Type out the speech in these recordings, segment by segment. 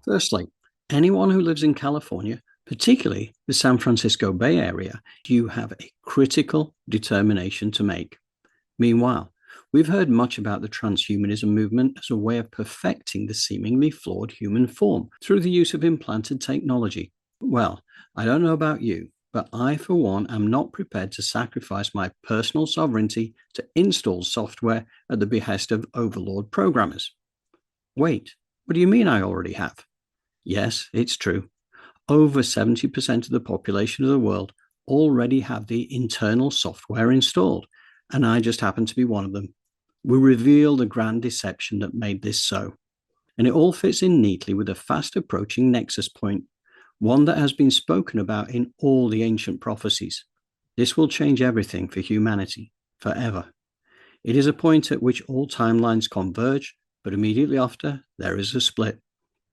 Firstly, anyone who lives in California, particularly the San Francisco Bay Area, you have a critical determination to make. Meanwhile, we've heard much about the transhumanism movement as a way of perfecting the seemingly flawed human form through the use of implanted technology. Well, I don't know about you, but I, for one, am not prepared to sacrifice my personal sovereignty to install software at the behest of overlord programmers. Wait, what do you mean I already have? Yes, it's true. Over 70% of the population of the world already have the internal software installed, and I just happen to be one of them. We reveal the grand deception that made this so. And it all fits in neatly with a fast approaching Nexus point, one that has been spoken about in all the ancient prophecies. This will change everything for humanity, forever. It is a point at which all timelines converge, but immediately after, there is a split.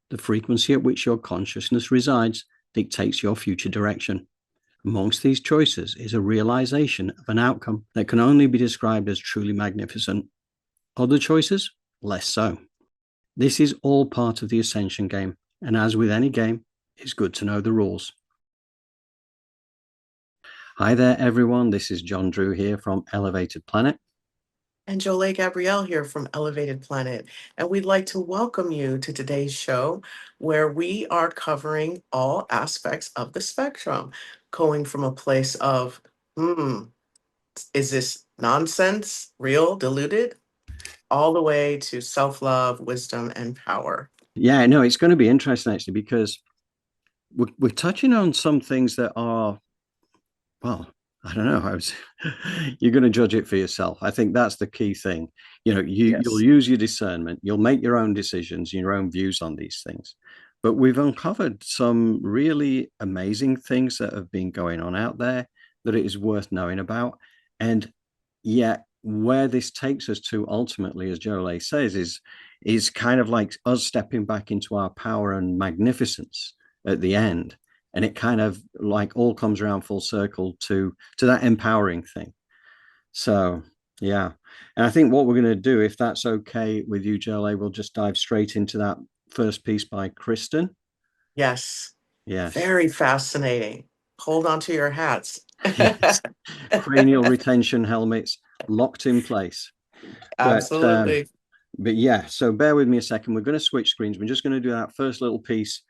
The frequency at which your consciousness resides dictates your future direction. Amongst these choices is a realization of an outcome that can only be described as truly magnificent. Other choices, less so. This is all part of the Ascension game, and as with any game, it's good to know the rules. Hi there, everyone. This is John Drew here from Elevated Planet. And Jolé Gabrielle here from Elevated Planet. And we'd like to welcome you to today's show, where we are covering all aspects of the spectrum, going from a place of, is this nonsense, real, deluded, all the way to self-love, wisdom, and power. Yeah, no, it's going to be interesting actually, because we're touching on some things that are, well, I don't know. You're going to judge it for yourself. I think that's the key thing. You'll use your discernment. You'll make your own decisions, your own views on these things. But we've uncovered some really amazing things that have been going on out there that it is worth knowing about. And yet, where this takes us to ultimately, as Jolé says, is kind of like us stepping back into our power and magnificence at the end, and it kind of like all comes around full circle to that empowering thing. So yeah, and I think what we're going to do, if that's okay with you, Jolé, we'll just dive straight into that first piece by Kristen. Yes. Yes. Very fascinating. Hold on to your hats. Yes. Cranial retention helmets locked in place. Absolutely. But yeah, so bear with me a second. We're going to switch screens. We're just going to do that first little piece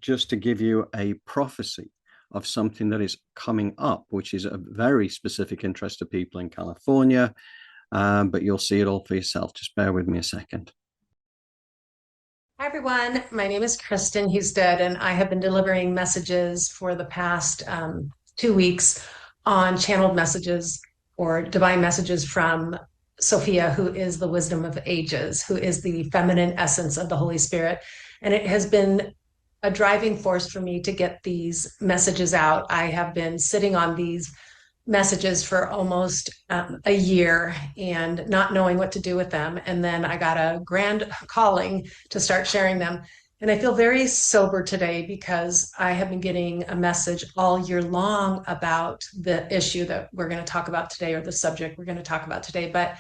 just to give you a prophecy of something that is coming up, which is a very specific interest to people in California, but you'll see it all for yourself. Just bear with me a second. Hi, everyone. My name is Kristen Hustead, and I have been delivering messages for the past 2 weeks on channeled messages or divine messages from Sophia, who is the wisdom of ages, who is the feminine essence of the Holy Spirit. And it has been a driving force for me to get these messages out. I have been sitting on these messages for almost a year and not knowing what to do with them. And then I got a grand calling to start sharing them. And I feel very sober today because I have been getting a message all year long about the issue that we're going to talk about today, or the subject we're going to talk about today. But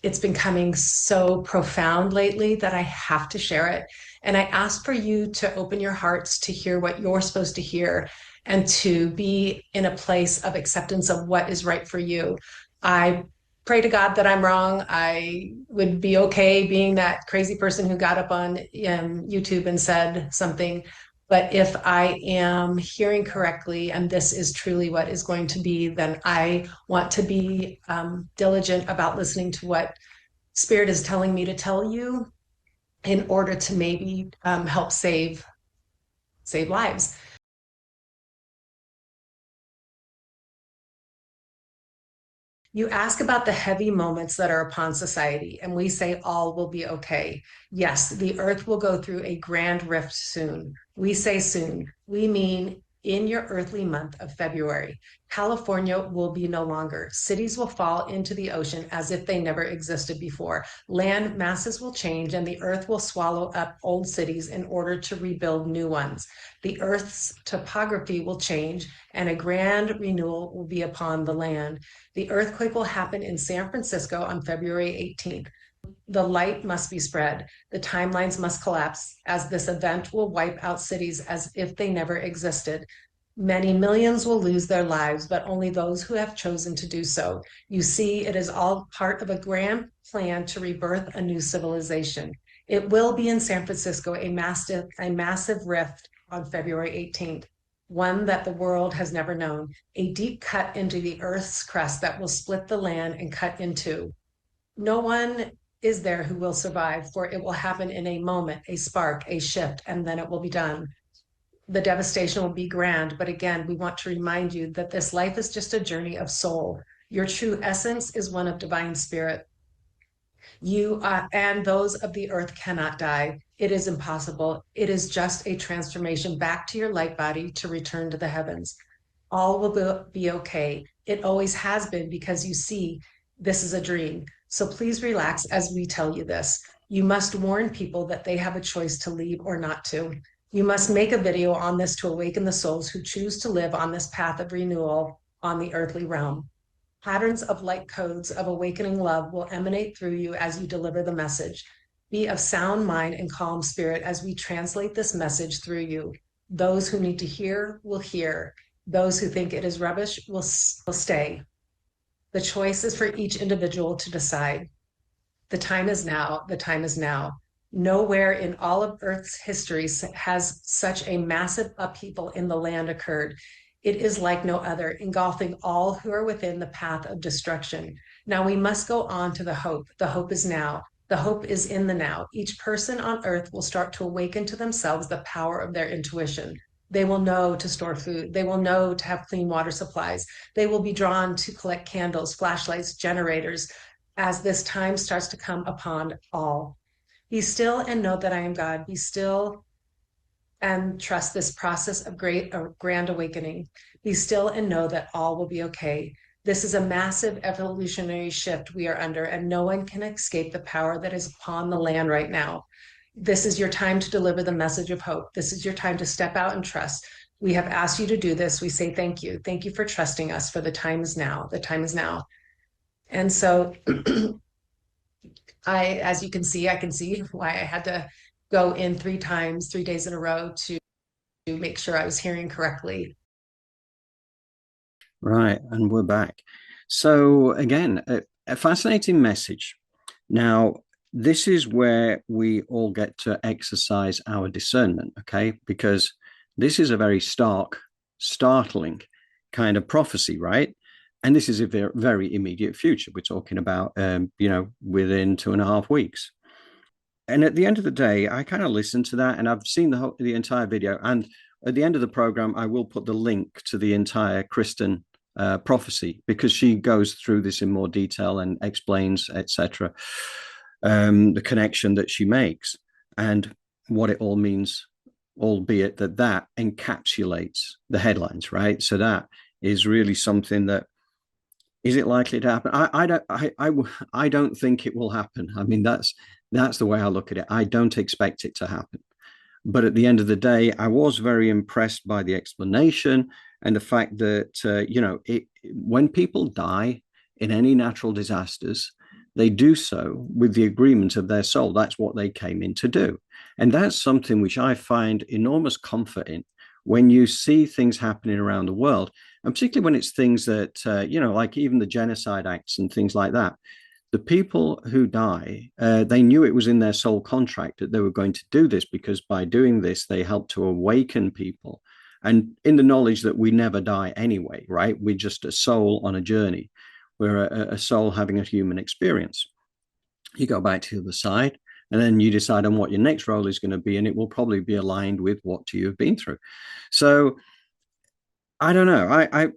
it's been coming so profound lately that I have to share it. And I ask for you to open your hearts to hear what you're supposed to hear and to be in a place of acceptance of what is right for you. I pray to God that I'm wrong. I would be okay being that crazy person who got up on YouTube and said something. But if I am hearing correctly, and this is truly what is going to be, then I want to be diligent about listening to what Spirit is telling me to tell you in order to maybe help save lives. You ask about the heavy moments that are upon society, and we say all will be okay. Yes, the earth will go through a grand rift soon. We say soon. We mean in your earthly month of February. California will be no longer. Cities will fall into the ocean as if they never existed before. Land masses will change, and the earth will swallow up old cities in order to rebuild new ones. The earth's topography will change, and a grand renewal will be upon the land. The earthquake will happen in San Francisco on February 18th. The light must be spread. The timelines must collapse, as this event will wipe out cities as if they never existed. Many millions will lose their lives, but only those who have chosen to do so. You see, it is all part of a grand plan to rebirth a new civilization. It will be in San Francisco, a massive rift on February 18th, one that the world has never known, a deep cut into the Earth's crust that will split the land and cut in two. No one is there who will survive, for it will happen in a moment, a spark, a shift, and then it will be done. The devastation will be grand, but again, we want to remind you that this life is just a journey of soul. Your true essence is one of divine spirit. You and those of the earth cannot die. It is impossible. It is just a transformation back to your light body to return to the heavens. All will be okay. It always has been, because you see, this is a dream. So please relax as we tell you this. You must warn people that they have a choice to leave or not to. You must make a video on this to awaken the souls who choose to live on this path of renewal on the earthly realm. Patterns of light codes of awakening love will emanate through you as you deliver the message. Be of sound mind and calm spirit as we translate this message through you. Those who need to hear will hear. Those who think it is rubbish will stay. The choice is for each individual to decide. The time is now. The time is now. Nowhere in all of Earth's history has such a massive upheaval in the land occurred. It is like no other, engulfing all who are within the path of destruction. Now we must go on to the hope. The hope is now. The hope is in the now. Each person on Earth will start to awaken to themselves the power of their intuition. They will know to store food. They will know to have clean water supplies. They will be drawn to collect candles, flashlights, generators, as this time starts to come upon all. Be still and know that I am God. Be still and trust this process of grand awakening. Be still and know that all will be okay. This is a massive evolutionary shift we are under, and no one can escape the power that is upon the land right now. This is your time to deliver the message of hope. This is your time to step out and trust. We have asked you to do this. We say thank you. Thank you for trusting us, for the time is now. The time is now. And so as you can see, I can see why I had to go in 3 times, 3 days in a row to make sure I was hearing correctly. Right, and we're back. So again, a fascinating message. Now, this is where we all get to exercise our discernment, okay? Because this is a very startling kind of prophecy, right? And this is a very, very immediate future. We're talking about, within 2.5 weeks. And at the end of the day, I kind of listened to that, and I've seen the entire video. And at the end of the program, I will put the link to the entire Kristen prophecy, because she goes through this in more detail and explains, etc., the connection that she makes and what it all means, albeit that encapsulates the headlines, right? So that is really something that, is it likely to happen? I don't think it will happen. I mean, that's the way I look at it. I don't expect it to happen. But at the end of the day, I was very impressed by the explanation and the fact that, when people die in any natural disasters, they do so with the agreement of their soul. That's what they came in to do. And that's something which I find enormous comfort in when you see things happening around the world, and particularly when it's things that, like even the genocide acts and things like that. The people who die, they knew it was in their soul contract that they were going to do this, because by doing this, they help to awaken people. And in the knowledge that we never die anyway, right? We're just a soul on a journey. We're a soul having a human experience. You go back to the other side, and then you decide on what your next role is going to be, and it will probably be aligned with what you've been through. So I don't know.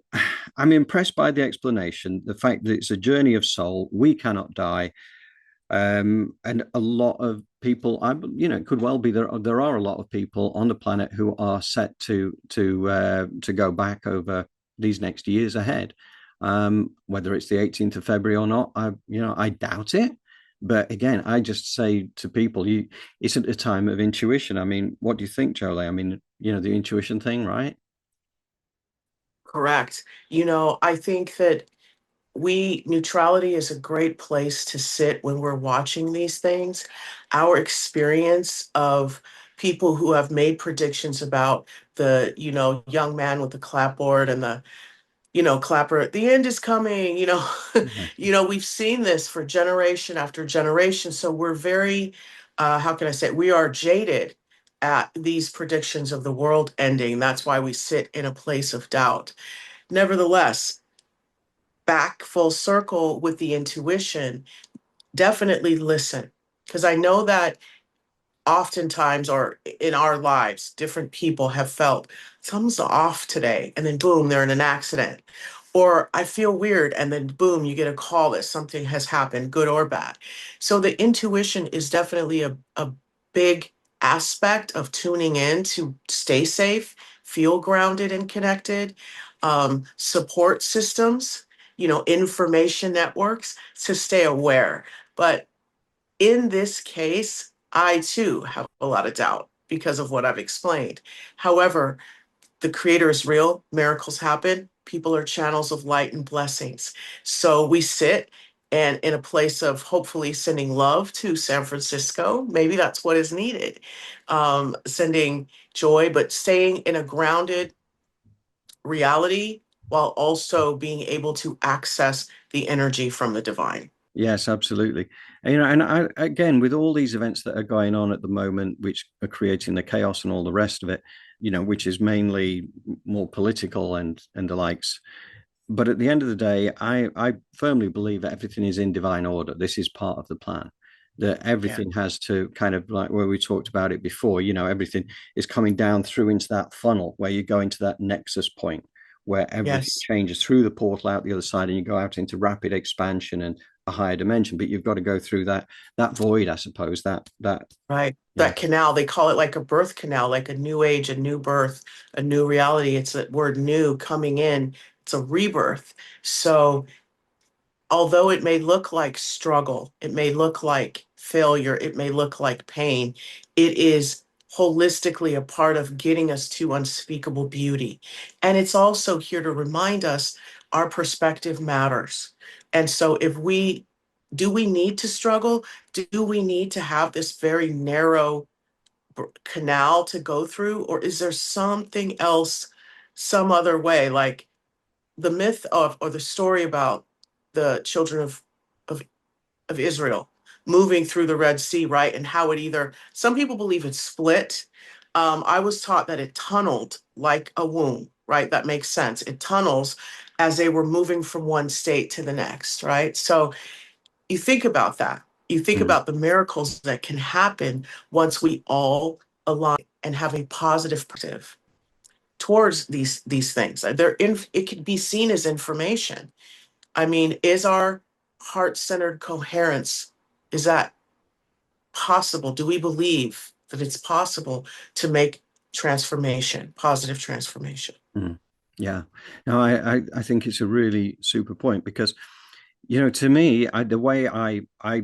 I'm impressed by the explanation, the fact that it's a journey of soul. We cannot die. And a lot of people, it could well be there are a lot of people on the planet who are set to go back over these next years ahead. Whether it's the 18th of February or not, I doubt it. But again, I just say to people, it's at a time of intuition. I mean, what do you think, Jolé? I mean, the intuition thing, right? Correct. I think that neutrality is a great place to sit when we're watching these things. Our experience of people who have made predictions about the, young man with the clapboard and the, clapper, the end is coming, we've seen this for generation after generation. So we're very, how can I say, we are jaded at these predictions of the world ending. That's why we sit in a place of doubt. Nevertheless, back full circle with the intuition, definitely listen. Because I know that oftentimes, or in our lives, different people have felt something's off today, and then boom, they're in an accident. Or I feel weird, and then boom, you get a call that something has happened, good or bad. So the intuition is definitely a big aspect of tuning in to stay safe, feel grounded and connected. Support systems, information networks to stay aware. But in this case, I too have a lot of doubt because of what I've explained. However, the creator is real, miracles happen, people are channels of light and blessings. So we sit and in a place of hopefully sending love to San Francisco. Maybe that's what is needed. Sending joy, but staying in a grounded reality while also being able to access the energy from the divine. Yes, absolutely. And again, with all these events that are going on at the moment, which are creating the chaos and all the rest of it, which is mainly more political and the likes. But at the end of the day, I firmly believe that everything is in divine order. This is part of the plan. That everything has to kind of, like where we talked about it before, everything is coming down through into that funnel where you go into that nexus point where everything Yes. changes through the portal out the other side, and you go out into rapid expansion and a higher dimension. But you've got to go through that void, I suppose. That Right. yeah. That canal, they call it like a birth canal, like a new age, a new birth, a new reality. It's that word new coming in. It's a rebirth. So although it may look like struggle, it may look like failure, it may look like pain, it is holistically a part of getting us to unspeakable beauty. And it's also here to remind us our perspective matters. And so do we need to struggle? Do we need to have this very narrow canal to go through? Or is there something else, some other way? Like the myth of, or the story about the children of, of Israel moving through the Red Sea, right? And how it either, some people believe it split. I was taught that it tunneled like a womb, right? That makes sense. It tunnels as they were moving from one state to the next, right? So you think about that. You think Mm. about the miracles that can happen once we all align and have a positive perspective towards these things. It could be seen as information. I mean, is our heart-centered coherence, is that possible? Do we believe that it's possible to make transformation, positive transformation? Mm. Yeah. No, I think it's a really super point because to me, the way I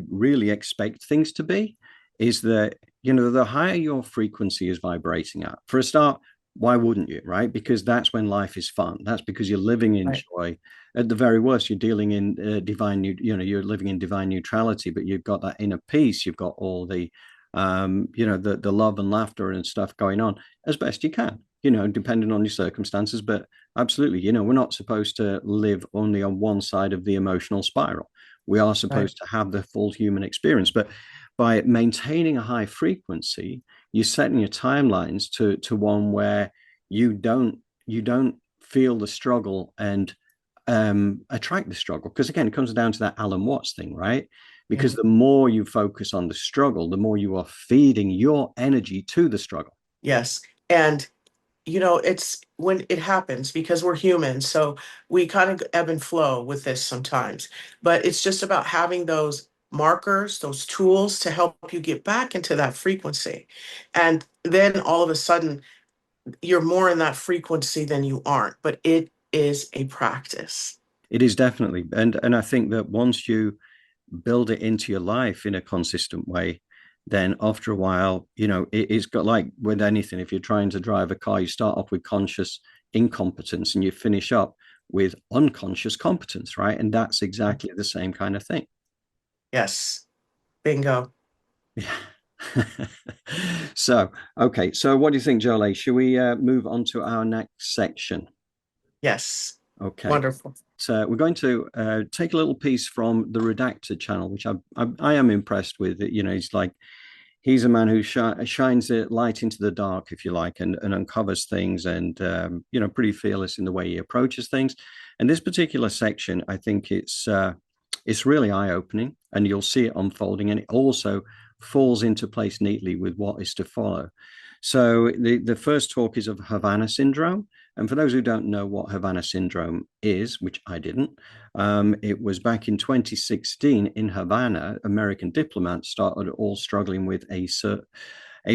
really expect things to be is that, the higher your frequency is vibrating at, for a start, why wouldn't you, right? Because that's when life is fun. That's because you're living in Right. joy. At the very worst, you're dealing in you're living in divine neutrality, but you've got that inner peace. You've got all the, the love and laughter and stuff going on as best you can, depending on your circumstances. But absolutely, we're not supposed to live only on one side of the emotional spiral. We are supposed to have the full human experience. But by maintaining a high frequency, you're setting your timelines to one where you don't feel the struggle and attract the struggle. Because again, it comes down to that Alan Watts thing, right? Because Yeah. the more you focus on the struggle, the more you are feeding your energy to the struggle. Yes. And it's when it happens because we're human. So we kind of ebb and flow with this sometimes. But it's just about having those markers, those tools to help you get back into that frequency. And then all of a sudden, you're more in that frequency than you aren't. But it is a practice. It is definitely, and I think that once you build it into your life in a consistent way, then after a while, it's got, like with anything, if you're trying to drive a car, you start off with conscious incompetence and you finish up with unconscious competence, right? And that's exactly the same kind of thing. Yes. Bingo. Yeah. So, okay. So what do you think, Jolé? Should we move on to our next section? Yes. Okay. Wonderful. So we're going to take a little piece from the Redacted channel, which I am impressed with. You know, he's a man who shines the light into the dark, if you like, and uncovers things, and you know, pretty fearless in the way he approaches things. And this particular section, I think it's really eye-opening, and you'll see it unfolding, and it also falls into place neatly with what is to follow. So the first talk is of Havana syndrome. And for those who don't know what Havana syndrome is, which I didn't, it was back in 2016 in Havana, American diplomats started all struggling with a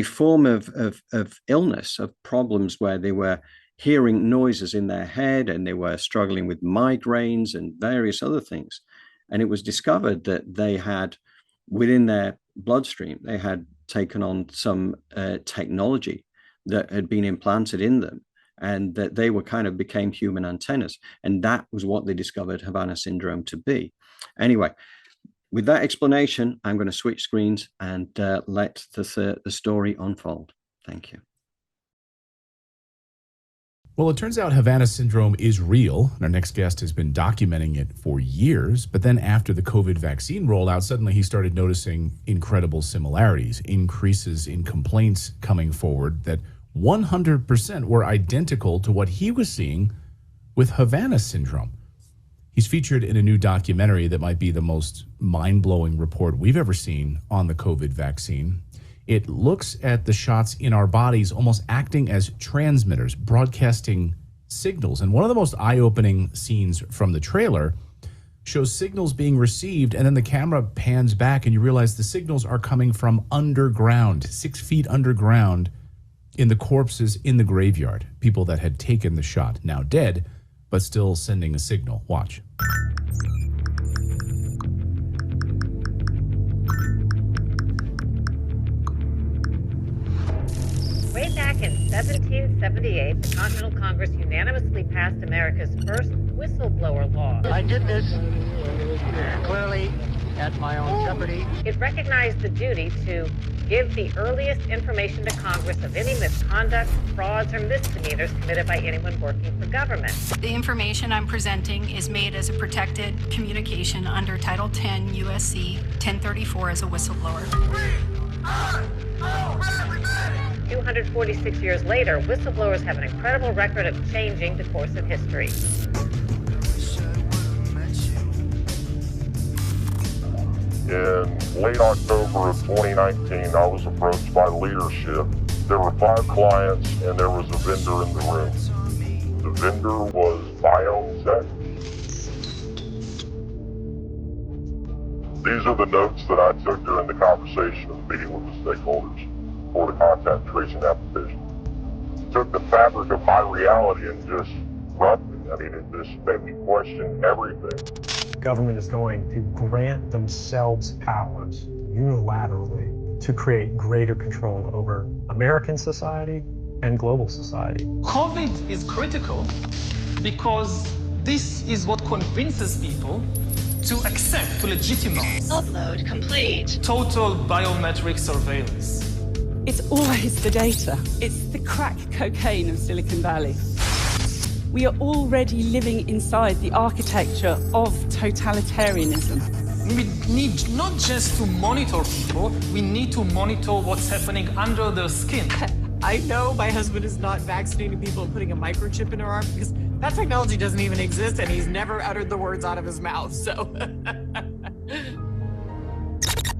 form of illness, of problems where they were hearing noises in their head, and they were struggling with migraines and various other things. And it was discovered that they had, within their bloodstream, they had taken on some technology that had been implanted in them, and that they were kind of became human antennas. And that was what they discovered Havana syndrome to be. Anyway, with that explanation, I'm going to switch screens and let the story unfold. Thank you. Well, it turns out Havana syndrome is real, and our next guest has been documenting it for years. But then after the COVID vaccine rollout, suddenly he started noticing incredible similarities, increases in complaints coming forward that 100% were identical to what he was seeing with Havana syndrome. He's featured in a new documentary that might be the most mind-blowing report we've ever seen on the COVID vaccine. It looks at the shots in our bodies almost acting as transmitters, broadcasting signals. And one of the most eye-opening scenes from the trailer shows signals being received, and then the camera pans back and you realize the signals are coming from underground, 6 feet underground, in the corpses in the graveyard. People that had taken the shot, now dead, but still sending a signal. Watch. Way back in 1778, the Continental Congress unanimously passed America's first whistleblower law. I did this clearly at my own jeopardy. It recognized the duty to give the earliest information to Congress of any misconduct, frauds, or misdemeanors committed by anyone working for government. The information I'm presenting is made as a protected communication under Title 10 U.S.C. 1034 as a whistleblower. 246 years later, whistleblowers have an incredible record of changing the course of history. In late October of 2019, I was approached by leadership. There were 5 clients and there was a vendor in the room. The vendor was BioSec. These are the notes that I took during the conversation of the meeting with the stakeholders for the contact tracing application. Took the fabric of my reality and just run it. I mean, it just made me question everything. Government is going to grant themselves powers unilaterally to create greater control over American society and global society. COVID is critical because this is what convinces people to accept, to legitimize upload complete total biometric surveillance. It's always the data. It's the crack cocaine of Silicon Valley. We are already living inside the architecture of totalitarianism. We need not just to monitor people, we need to monitor what's happening under their skin. I know my husband is not vaccinating people and putting a microchip in her arm because that technology doesn't even exist and he's never uttered the words out of his mouth, so.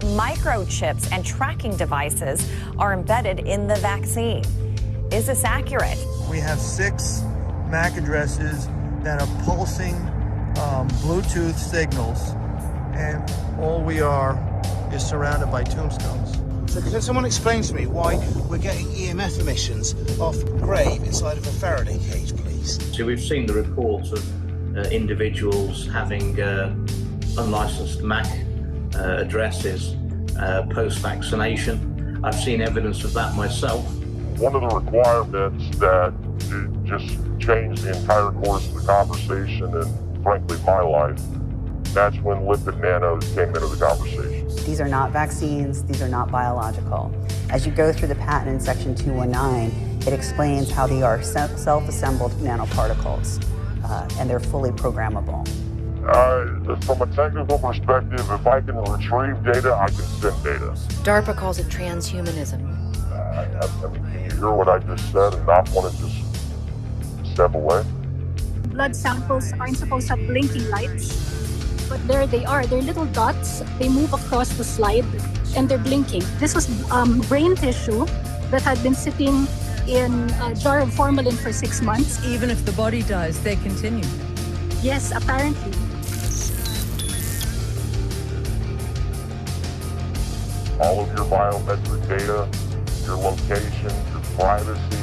Microchips and tracking devices are embedded in the vaccine. Is this accurate? We have 6 MAC addresses that are pulsing Bluetooth signals, and all we are is surrounded by tombstones. So can someone explain to me why we're getting EMF emissions off a grave inside of a Faraday cage, please? So we've seen the reports of individuals having unlicensed MAC addresses post-vaccination. I've seen evidence of that myself. one of the requirements that just changed the entire course of the conversation and frankly my life, that's when lipid nanos came into the conversation. These are not vaccines, these are not biological. As you go through the patent in section 219, it explains how they are self-assembled nanoparticles, and they're fully programmable. From a technical perspective, if I can retrieve data, I can send data. DARPA calls it transhumanism. I mean, can you hear what I just said and not want to just step away? Blood samples aren't supposed to have blinking lights, but there they are. They're little dots. They move across the slide, and they're blinking. This was brain tissue that had been sitting in a jar of formalin for 6 months. Even if the body dies, they continue. Yes, apparently. All of your biometric data, your location, your privacy,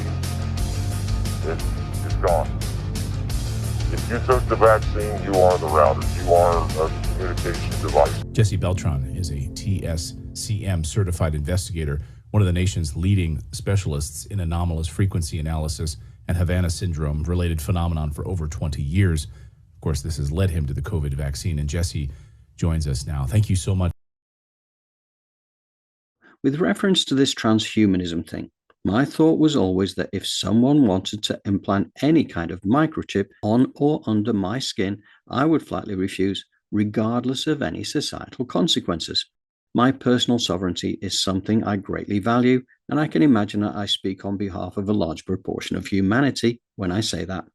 it's gone. If you took the vaccine, you are the router. You are a communication device. Jesse Beltran is a TSCM certified investigator, one of the nation's leading specialists in anomalous frequency analysis and Havana syndrome related phenomenon for over 20 years. Of course, this has led him to the COVID vaccine, and Jesse joins us now. Thank you so much. With reference to this transhumanism thing, my thought was always that if someone wanted to implant any kind of microchip on or under my skin, I would flatly refuse, regardless of any societal consequences. My personal sovereignty is something I greatly value, and I can imagine that I speak on behalf of a large proportion of humanity when I say that.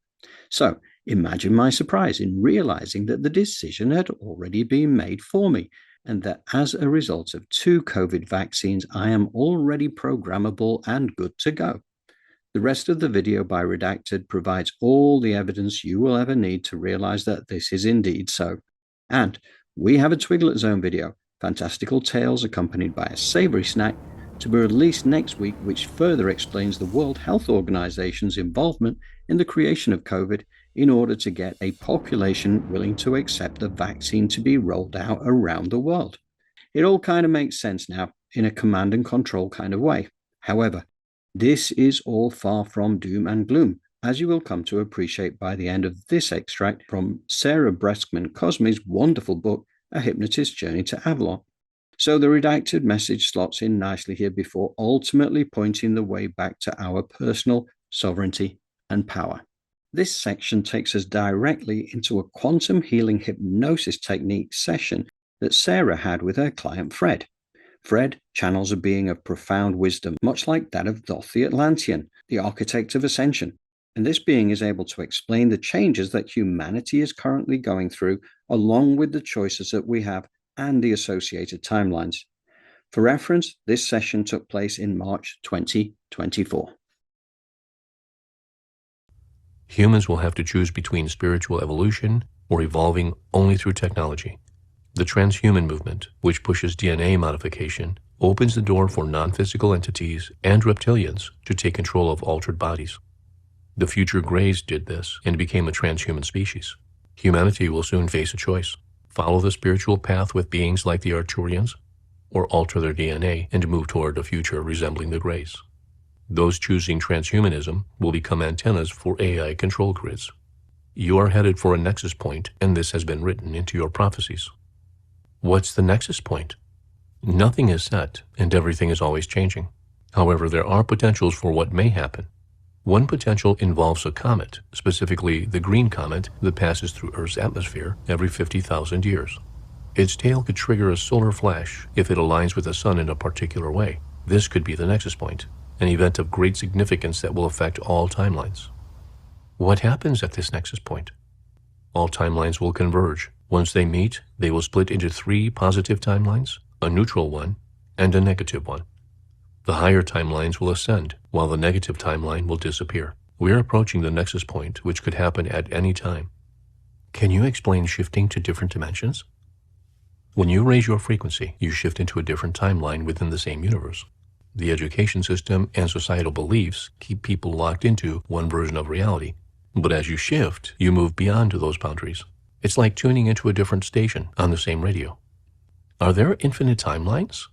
So, imagine my surprise in realizing that the decision had already been made for me, and that as a result of 2 COVID vaccines, I am already programmable and good to go. The rest of the video by Redacted provides all the evidence you will ever need to realize that this is indeed so. And we have a Twiglet Zone video, fantastical tales accompanied by a savory snack, to be released next week, which further explains the World Health Organization's involvement in the creation of COVID in order to get a population willing to accept the vaccine to be rolled out around the world. It all kind of makes sense now, in a command and control kind of way. However, this is all far from doom and gloom, as you will come to appreciate by the end of this extract from Sarah Breskman-Cosme's wonderful book, A Hypnotist's Journey to Avalon. So the redacted message slots in nicely here before ultimately pointing the way back to our personal sovereignty and power. This section takes us directly into a quantum healing hypnosis technique session that Sarah had with her client Fred. Fred channels a being of profound wisdom, much like that of Thoth the Atlantean, the architect of Ascension. And this being is able to explain the changes that humanity is currently going through, along with the choices that we have and the associated timelines. For reference, this session took place in March 2024. Humans will have to choose between spiritual evolution or evolving only through technology. The transhuman movement, which pushes DNA modification, opens the door for non-physical entities and reptilians to take control of altered bodies. The future Greys did this and became a transhuman species. Humanity will soon face a choice: follow the spiritual path with beings like the Arcturians, or alter their DNA and move toward a future resembling the Greys. Those choosing transhumanism will become antennas for AI control grids. You are headed for a nexus point, and this has been written into your prophecies. What's the nexus point? Nothing is set, and everything is always changing. However, there are potentials for what may happen. One potential involves a comet, specifically the green comet that passes through Earth's atmosphere every 50,000 years. Its tail could trigger a solar flash if it aligns with the sun in a particular way. This could be the nexus point, an event of great significance that will affect all timelines. What happens at this nexus point? All timelines will converge. Once they meet, they will split into 3 positive timelines, a neutral one, and a negative one. The higher timelines will ascend, while the negative timeline will disappear. We are approaching the nexus point, which could happen at any time. Can you explain shifting to different dimensions? When you raise your frequency, you shift into a different timeline within the same universe. The education system and societal beliefs keep people locked into one version of reality. But as you shift, you move beyond those boundaries. It's like tuning into a different station on the same radio. Are there infinite timelines?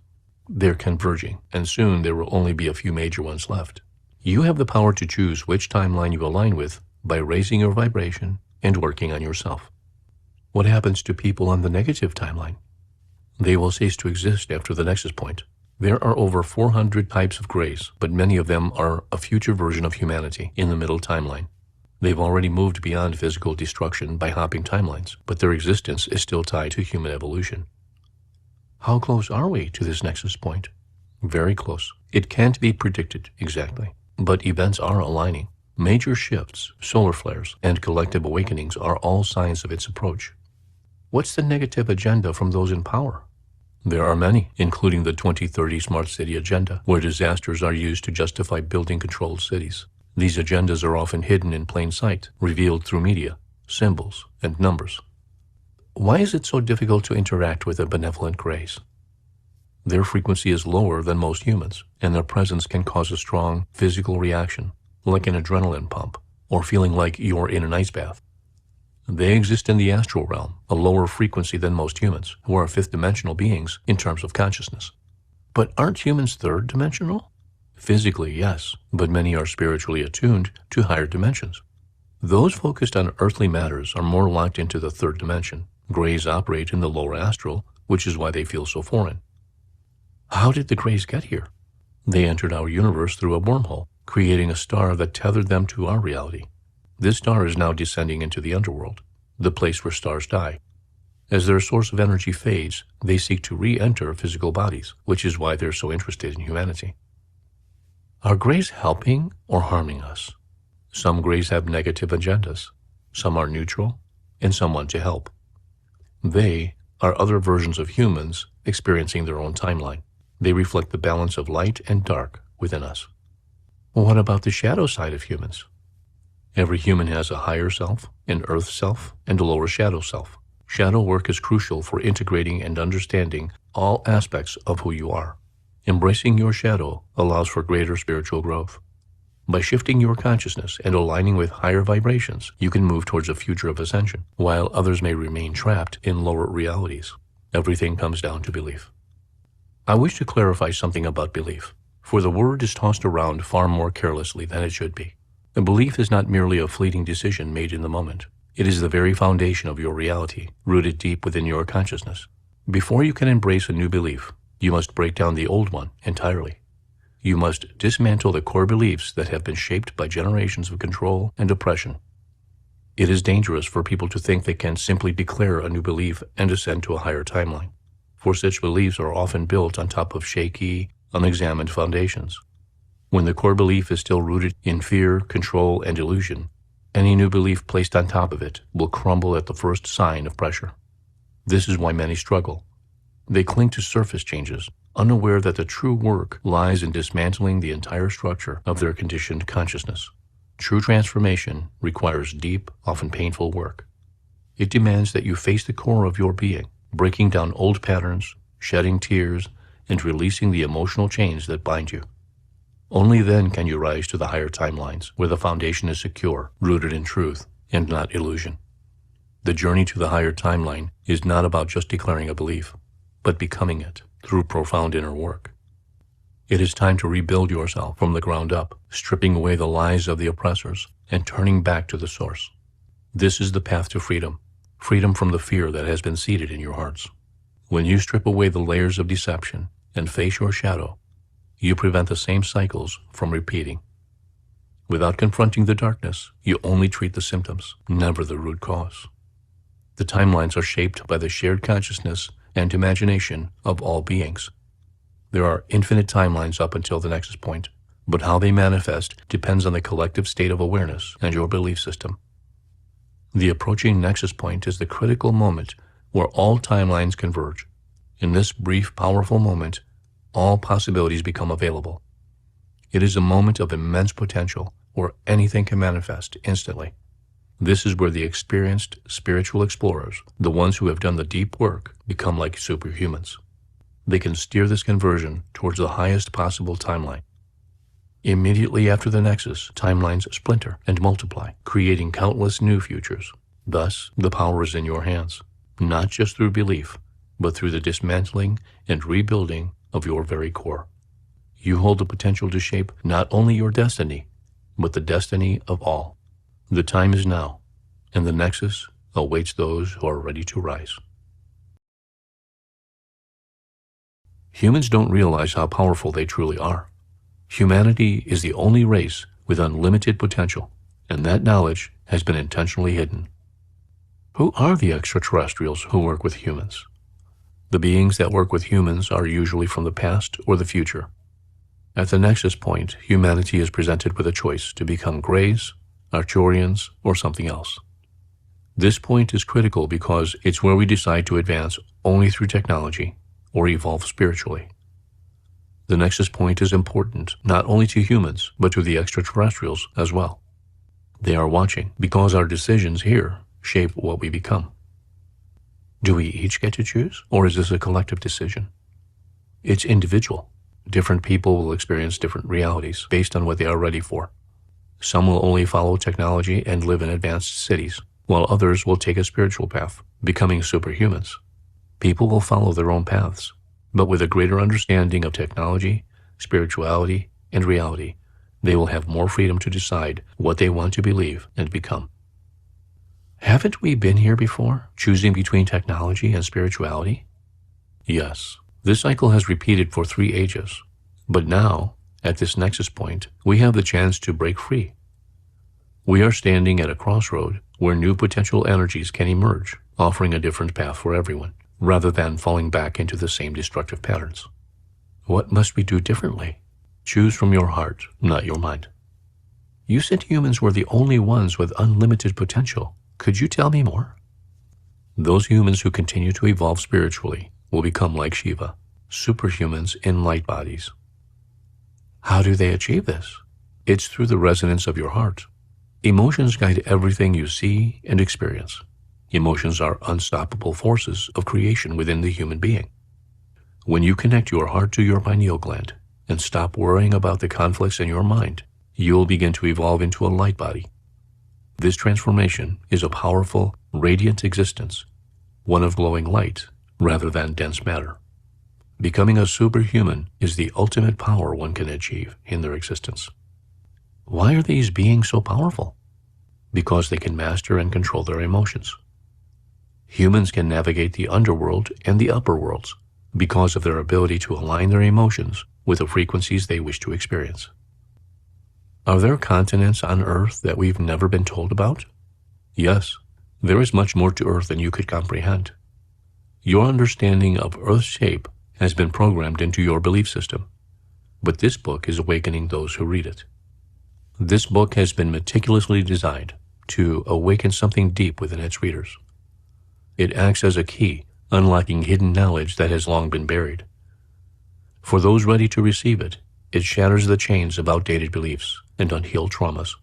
They're converging, and soon there will only be a few major ones left. You have the power to choose which timeline you align with by raising your vibration and working on yourself. What happens to people on the negative timeline? They will cease to exist after the Nexus point. There are over 400 types of grays, but many of them are a future version of humanity in the middle timeline. They've already moved beyond physical destruction by hopping timelines, but their existence is still tied to human evolution. How close are we to this Nexus point? Very close. It can't be predicted exactly, but events are aligning. Major shifts, solar flares, and collective awakenings are all signs of its approach. What's the negative agenda from those in power? There are many, including the 2030 Smart City Agenda, where disasters are used to justify building controlled cities. These agendas are often hidden in plain sight, revealed through media, symbols, and numbers. Why is it so difficult to interact with the benevolent grays? Their frequency is lower than most humans, and their presence can cause a strong physical reaction, like an adrenaline pump, or feeling like you're in an ice bath. They exist in the astral realm, a lower frequency than most humans, who are fifth-dimensional beings in terms of consciousness. But aren't humans third-dimensional? Physically, yes, but many are spiritually attuned to higher dimensions. Those focused on earthly matters are more locked into the third dimension. Grays operate in the lower astral, which is why they feel so foreign. How did the grays get here? They entered our universe through a wormhole, creating a star that tethered them to our reality. This star is now descending into the underworld, the place where stars die. As their source of energy fades, they seek to re-enter physical bodies, which is why they're so interested in humanity. Are grays helping or harming us? Some grays have negative agendas, some are neutral, and some want to help. They are other versions of humans experiencing their own timeline. They reflect the balance of light and dark within us. What about the shadow side of humans? Every human has a higher self, an earth self, and a lower shadow self. Shadow work is crucial for integrating and understanding all aspects of who you are. Embracing your shadow allows for greater spiritual growth. By shifting your consciousness and aligning with higher vibrations, you can move towards a future of ascension, while others may remain trapped in lower realities. Everything comes down to belief. I wish to clarify something about belief, for the word is tossed around far more carelessly than it should be. A belief is not merely a fleeting decision made in the moment. It is the very foundation of your reality, rooted deep within your consciousness. Before you can embrace a new belief, you must break down the old one entirely. You must dismantle the core beliefs that have been shaped by generations of control and oppression. It is dangerous for people to think they can simply declare a new belief and ascend to a higher timeline, for such beliefs are often built on top of shaky, unexamined foundations. When the core belief is still rooted in fear, control, and illusion, any new belief placed on top of it will crumble at the first sign of pressure. This is why many struggle. They cling to surface changes, unaware that the true work lies in dismantling the entire structure of their conditioned consciousness. True transformation requires deep, often painful work. It demands that you face the core of your being, breaking down old patterns, shedding tears, and releasing the emotional chains that bind you. Only then can you rise to the higher timelines, where the foundation is secure, rooted in truth, and not illusion. The journey to the higher timeline is not about just declaring a belief, but becoming it through profound inner work. It is time to rebuild yourself from the ground up, stripping away the lies of the oppressors and turning back to the source. This is the path to freedom, freedom from the fear that has been seated in your hearts. When you strip away the layers of deception and face your shadow, you prevent the same cycles from repeating. Without confronting the darkness, you only treat the symptoms, never the root cause. The timelines are shaped by the shared consciousness and imagination of all beings. There are infinite timelines up until the Nexus point, but how they manifest depends on the collective state of awareness and your belief system. The approaching Nexus point is the critical moment where all timelines converge. In this brief, powerful moment, all possibilities become available. It is a moment of immense potential where anything can manifest instantly. This is where the experienced spiritual explorers, the ones who have done the deep work, become like superhumans. They can steer this conversion towards the highest possible timeline. Immediately after the Nexus, timelines splinter and multiply, creating countless new futures. Thus, the power is in your hands, not just through belief, but through the dismantling and rebuilding of your very core. You hold the potential to shape not only your destiny, but the destiny of all. The time is now, and the Nexus awaits those who are ready to rise. Humans don't realize how powerful they truly are. Humanity is the only race with unlimited potential, and that knowledge has been intentionally hidden. Who are the extraterrestrials who work with humans? The beings that work with humans are usually from the past or the future. At the Nexus point, humanity is presented with a choice to become Greys, Arcturians, or something else. This point is critical because it's where we decide to advance only through technology or evolve spiritually. The Nexus point is important not only to humans, but to the extraterrestrials as well. They are watching because our decisions here shape what we become. Do we each get to choose, or is this a collective decision? It's individual. Different people will experience different realities based on what they are ready for. Some will only follow technology and live in advanced cities, while others will take a spiritual path, becoming superhumans. People will follow their own paths, but with a greater understanding of technology, spirituality, and reality, they will have more freedom to decide what they want to believe and become. Haven't we been here before, choosing between technology and spirituality? Yes, this cycle has repeated for 3 ages, but now, at this Nexus point, we have the chance to break free. We are standing at a crossroad where new potential energies can emerge, offering a different path for everyone, rather than falling back into the same destructive patterns. What must we do differently? Choose from your heart, not your mind. You said humans were the only ones with unlimited potential. Could you tell me more? Those humans who continue to evolve spiritually will become like Shiva, superhumans in light bodies. How do they achieve this? It's through the resonance of your heart. Emotions guide everything you see and experience. Emotions are unstoppable forces of creation within the human being. When you connect your heart to your pineal gland and stop worrying about the conflicts in your mind, you'll begin to evolve into a light body. This transformation is a powerful, radiant existence, one of glowing light rather than dense matter. Becoming a superhuman is the ultimate power one can achieve in their existence. Why are these beings so powerful? Because they can master and control their emotions. Humans can navigate the underworld and the upper worlds because of their ability to align their emotions with the frequencies they wish to experience. Are there continents on Earth that we've never been told about? Yes, there is much more to Earth than you could comprehend. Your understanding of Earth's shape has been programmed into your belief system, but this book is awakening those who read it. This book has been meticulously designed to awaken something deep within its readers. It acts as a key, unlocking hidden knowledge that has long been buried. For those ready to receive it, it shatters the chains of outdated beliefs and unhealed traumas,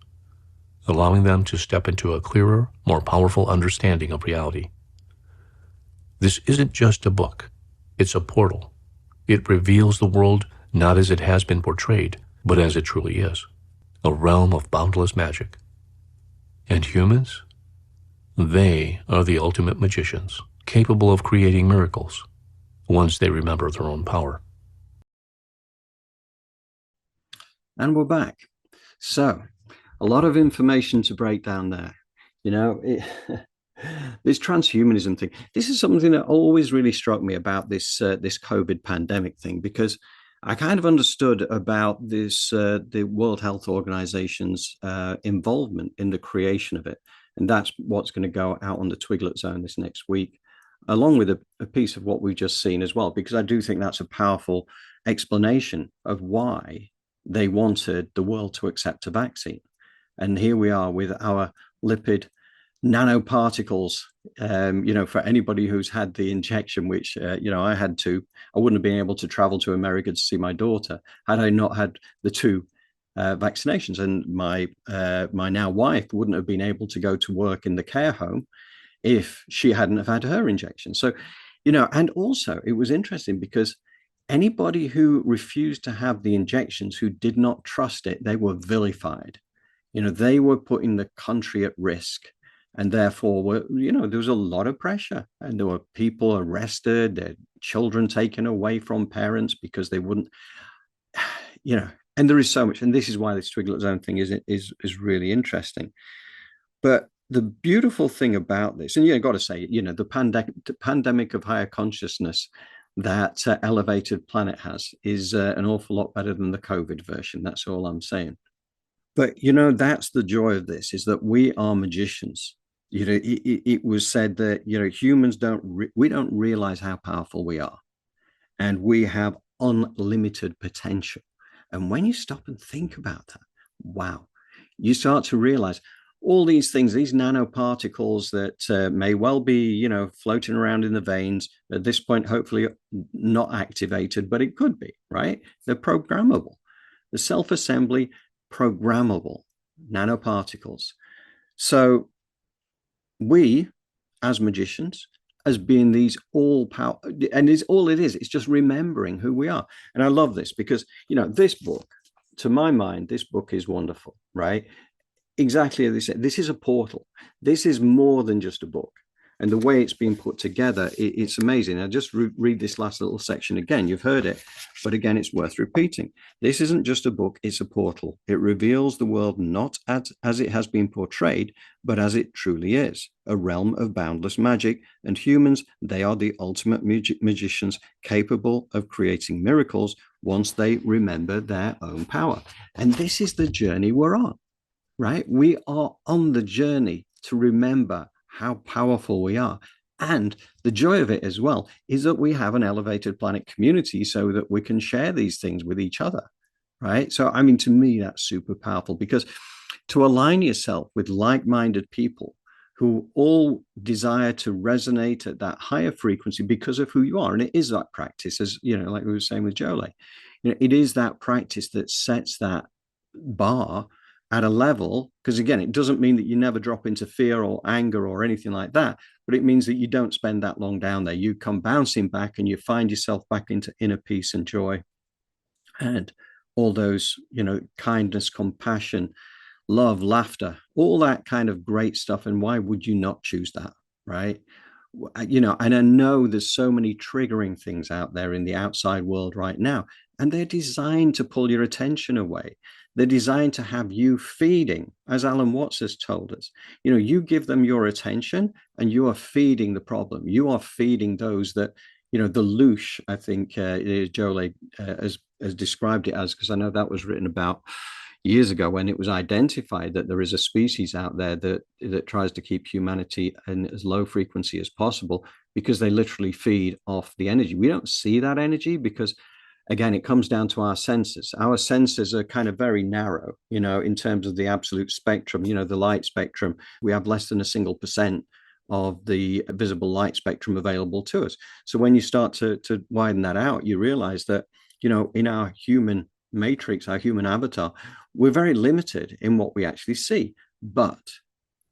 allowing them to step into a clearer, more powerful understanding of reality. This isn't just a book, it's a portal. It reveals the world not as it has been portrayed, but as it truly is, a realm of boundless magic. And humans? They are the ultimate magicians, capable of creating miracles, once they remember their own power. And we're back. So, a lot of information to break down there. You know, this transhumanism thing, this is something that always really struck me about this this COVID pandemic thing, because I kind of understood about this the World Health Organization's involvement in the creation of it. And that's what's going to go out on the Twiglet Zone this next week, along with a piece of what we've just seen as well, because I do think that's a powerful explanation of why they wanted the world to accept a vaccine. And here we are with our lipid nanoparticles, you know, for anybody who's had the injection, which, you know, I wouldn't have been able to travel to America to see my daughter had I not had the 2 vaccinations. And my now wife wouldn't have been able to go to work in the care home if she hadn't have had her injection. So, you know, and also it was interesting because anybody who refused to have the injections, who did not trust it, they were vilified. You know, they were putting the country at risk, and therefore you know, there was a lot of pressure, and there were people arrested, their children taken away from parents because they wouldn't. and there is so much, and this is why this Twiglet Zone thing is really interesting. But the beautiful thing about this, and you've got to say, the pandemic of higher consciousness that Elevated Planet has is an awful lot better than the COVID version. That's all I'm saying. But, that's the joy of this, is that we are magicians. It was said that, humans we don't realize how powerful we are. And we have unlimited potential. And when you stop and think about that, wow, you start to realize all these things, these nanoparticles that may well be, floating around in the veins at this point, hopefully not activated, but it could be, right? They're programmable. The self-assembly, programmable nanoparticles. So we, as magicians, as being these all power, and it's just remembering who we are. And I love this because, this book, to my mind, this book is wonderful, right? Exactly as they said, this is a portal. This is more than just a book. And the way it's been put together, it's amazing. I just read this last little section again. You've heard it, but again, it's worth repeating. This isn't just a book, it's a portal. It reveals the world not as it has been portrayed, but as it truly is, a realm of boundless magic. And humans, they are the ultimate magicians, capable of creating miracles once they remember their own power. And this is the journey we're on, right? We are on the journey to remember how powerful we are. And the joy of it as well is that we have an Elevated Planet community so that we can share these things with each other, right? So, I mean, to me, that's super powerful, because to align yourself with like-minded people who all desire to resonate at that higher frequency because of who you are. And it is that practice, as, like we were saying with Jolé, it is that practice that sets that bar at a level, because again, it doesn't mean that you never drop into fear or anger or anything like that, but it means that you don't spend that long down there. You come bouncing back and you find yourself back into inner peace and joy and all those, kindness, compassion, love, laughter, all that kind of great stuff. And why would you not choose that, right? And I know there's so many triggering things out there in the outside world right now, and they're designed to pull your attention away. They're designed to have you feeding, as Alan Watts has told us. You give them your attention and you are feeding the problem. You are feeding those that, the louche, I think Jolé has described it as, because I know that was written about years ago when it was identified that there is a species out there that tries to keep humanity in as low frequency as possible, because they literally feed off the energy. We don't see that energy because, again, it comes down to our senses. Our senses are kind of very narrow, in terms of the absolute spectrum, the light spectrum. We have less than a single % of the visible light spectrum available to us. So when you start to widen that out, you realize that, in our human matrix, our human avatar, we're very limited in what we actually see. But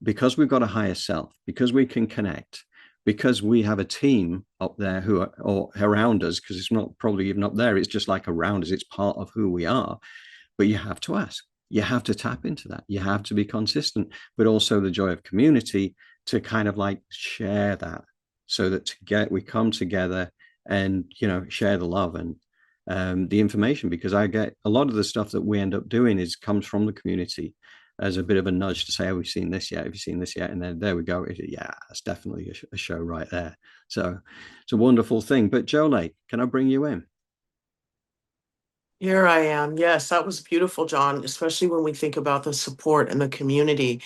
because we've got a higher self, because we can connect, because we have a team up there who are, or around us, because it's not probably even up there, it's just like around us, it's part of who we are. But you have to ask, you have to tap into that, you have to be consistent, but also the joy of community to kind of like share that, so that we come together and, share the love and the information. Because I get a lot of the stuff that we end up doing comes from the community as a bit of a nudge to say, have you seen this yet? Have you seen this yet? And then there we go. Yeah, that's definitely a show right there. So it's a wonderful thing. But Jolé, can I bring you in? Here I am. Yes, that was beautiful, John, especially when we think about the support and the community.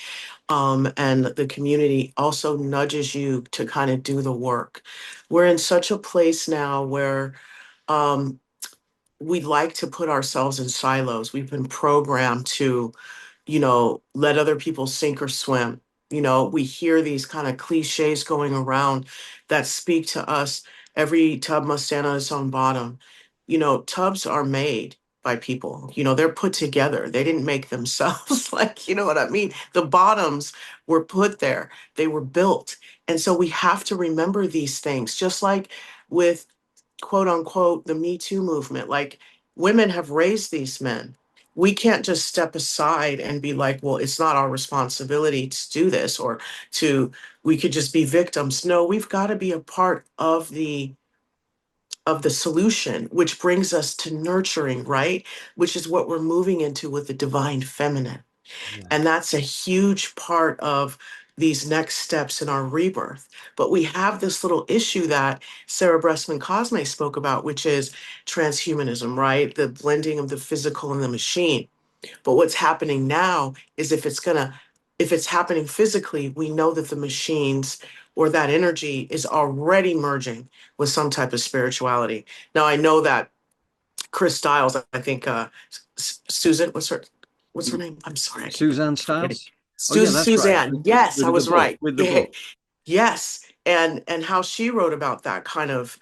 And the community also nudges you to kind of do the work. We're in such a place now where we like to put ourselves in silos. We've been programmed to let other people sink or swim. We hear these kind of cliches going around that speak to us. Every tub must stand on its own bottom. Tubs are made by people. They're put together. They didn't make themselves. You know what I mean? The bottoms were put there. They were built. And so we have to remember these things, just like with quote unquote, the Me Too movement. Women have raised these men. We can't just step aside and be like, well, it's not our responsibility to do this, or we could just be victims. No, we've got to be a part of the of the solution, which brings us to nurturing, right? Which is what we're moving into with the divine feminine. And that's a huge part of these next steps in our rebirth. But we have this little issue that Sarah Bressman Cosme spoke about, which is transhumanism, right? The blending of the physical and the machine. But what's happening now is if it's happening physically, we know that the machines or that energy is already merging with some type of spirituality. Now I know that Chris Stiles, I think Susan, what's her name? I'm sorry, I keep Suzanne forgetting. Stiles? Oh, yeah, that's right. Suzanne. Yes, I With the was book, right. with the book. Yes, and how she wrote about that kind of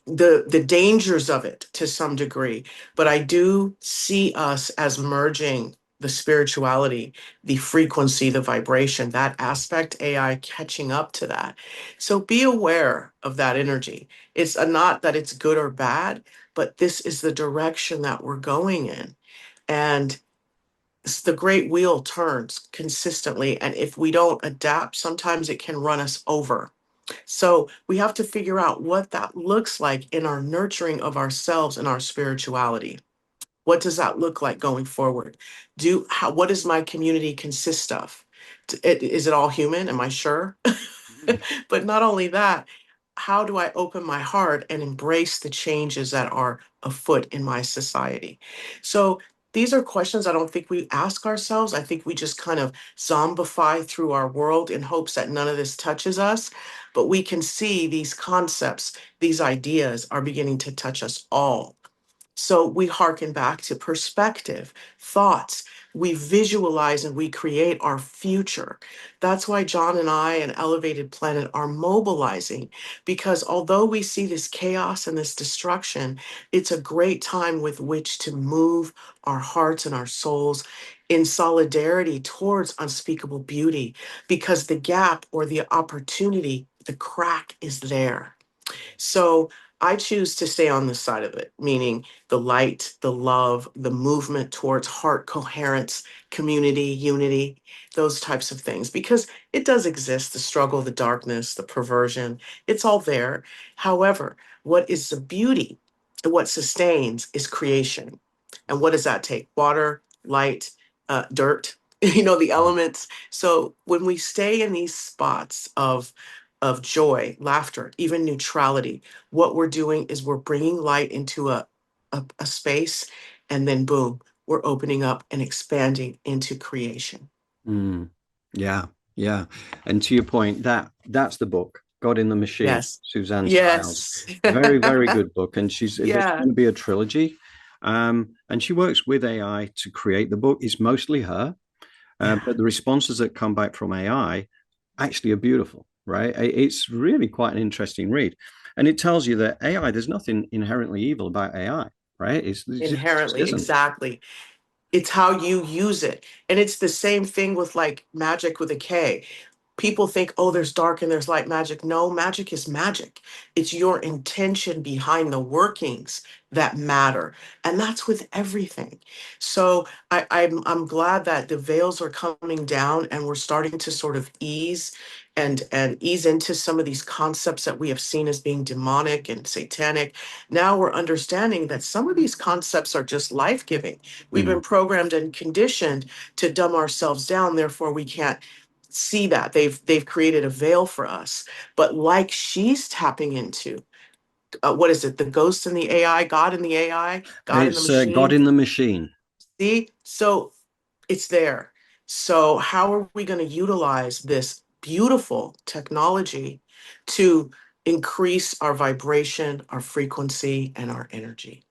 the dangers of it to some degree. But I do see us as merging the spirituality, the frequency, the vibration, that aspect, AI catching up to that. So be aware of that energy. It's not that it's good or bad, but this is the direction that we're going in. And the great wheel turns consistently. And if we don't adapt, sometimes it can run us over. So we have to figure out what that looks like in our nurturing of ourselves and our spirituality. What does that look like going forward? What does my community consist of? Is it all human? Am I sure? But not only that, how do I open my heart and embrace the changes that are afoot in my society? So these are questions I don't think we ask ourselves. I think we just kind of zombify through our world in hopes that none of this touches us. But we can see these concepts, these ideas are beginning to touch us all. So we hearken back to perspective, thoughts. We visualize and we create our future. That's why John and I and Elevated Planet are mobilizing, because although we see this chaos and this destruction, it's a great time with which to move our hearts and our souls in solidarity towards unspeakable beauty, because the gap or the opportunity, the crack is there. So I choose to stay on this side of it, meaning the light, the love, the movement towards heart coherence, community, unity, those types of things, because it does exist, the struggle, the darkness, the perversion, it's all there. However, what is the beauty, what sustains is creation. And what does that take? Water, light, dirt, the elements. So when we stay in these spots of joy, laughter, even neutrality, what we're doing is we're bringing light into a space, and then boom, we're opening up and expanding into creation. Yeah, yeah. And to your point, that's the book, God in the Machine, Yes. Suzanne Yes. Stiles. Very, very good book. And it's Yeah. going to be a trilogy. And she works with AI to create the book. It's mostly her. But the responses that come back from AI actually are beautiful, right? It's really quite an interesting read. And it tells you that AI, there's nothing inherently evil about AI, right? It Inherently, isn't. exactly. It's how you use it. And it's the same thing with like magic with a K. People think, oh, there's dark and there's light magic. No, magic is magic. It's your intention behind the workings that matter. And that's with everything. So I'm glad that the veils are coming down and we're starting to sort of ease and ease into some of these concepts that we have seen as being demonic and satanic. Now we're understanding that some of these concepts are just life-giving. We've been programmed and conditioned to dumb ourselves down, therefore we can't see that. They've created a veil for us. But like she's tapping into, what is it? The ghost in the AI, God in the AI, God in the It's machine. God in the Machine. See, so it's there. So how are we going to utilize this beautiful technology to increase our vibration, our frequency, and our energy?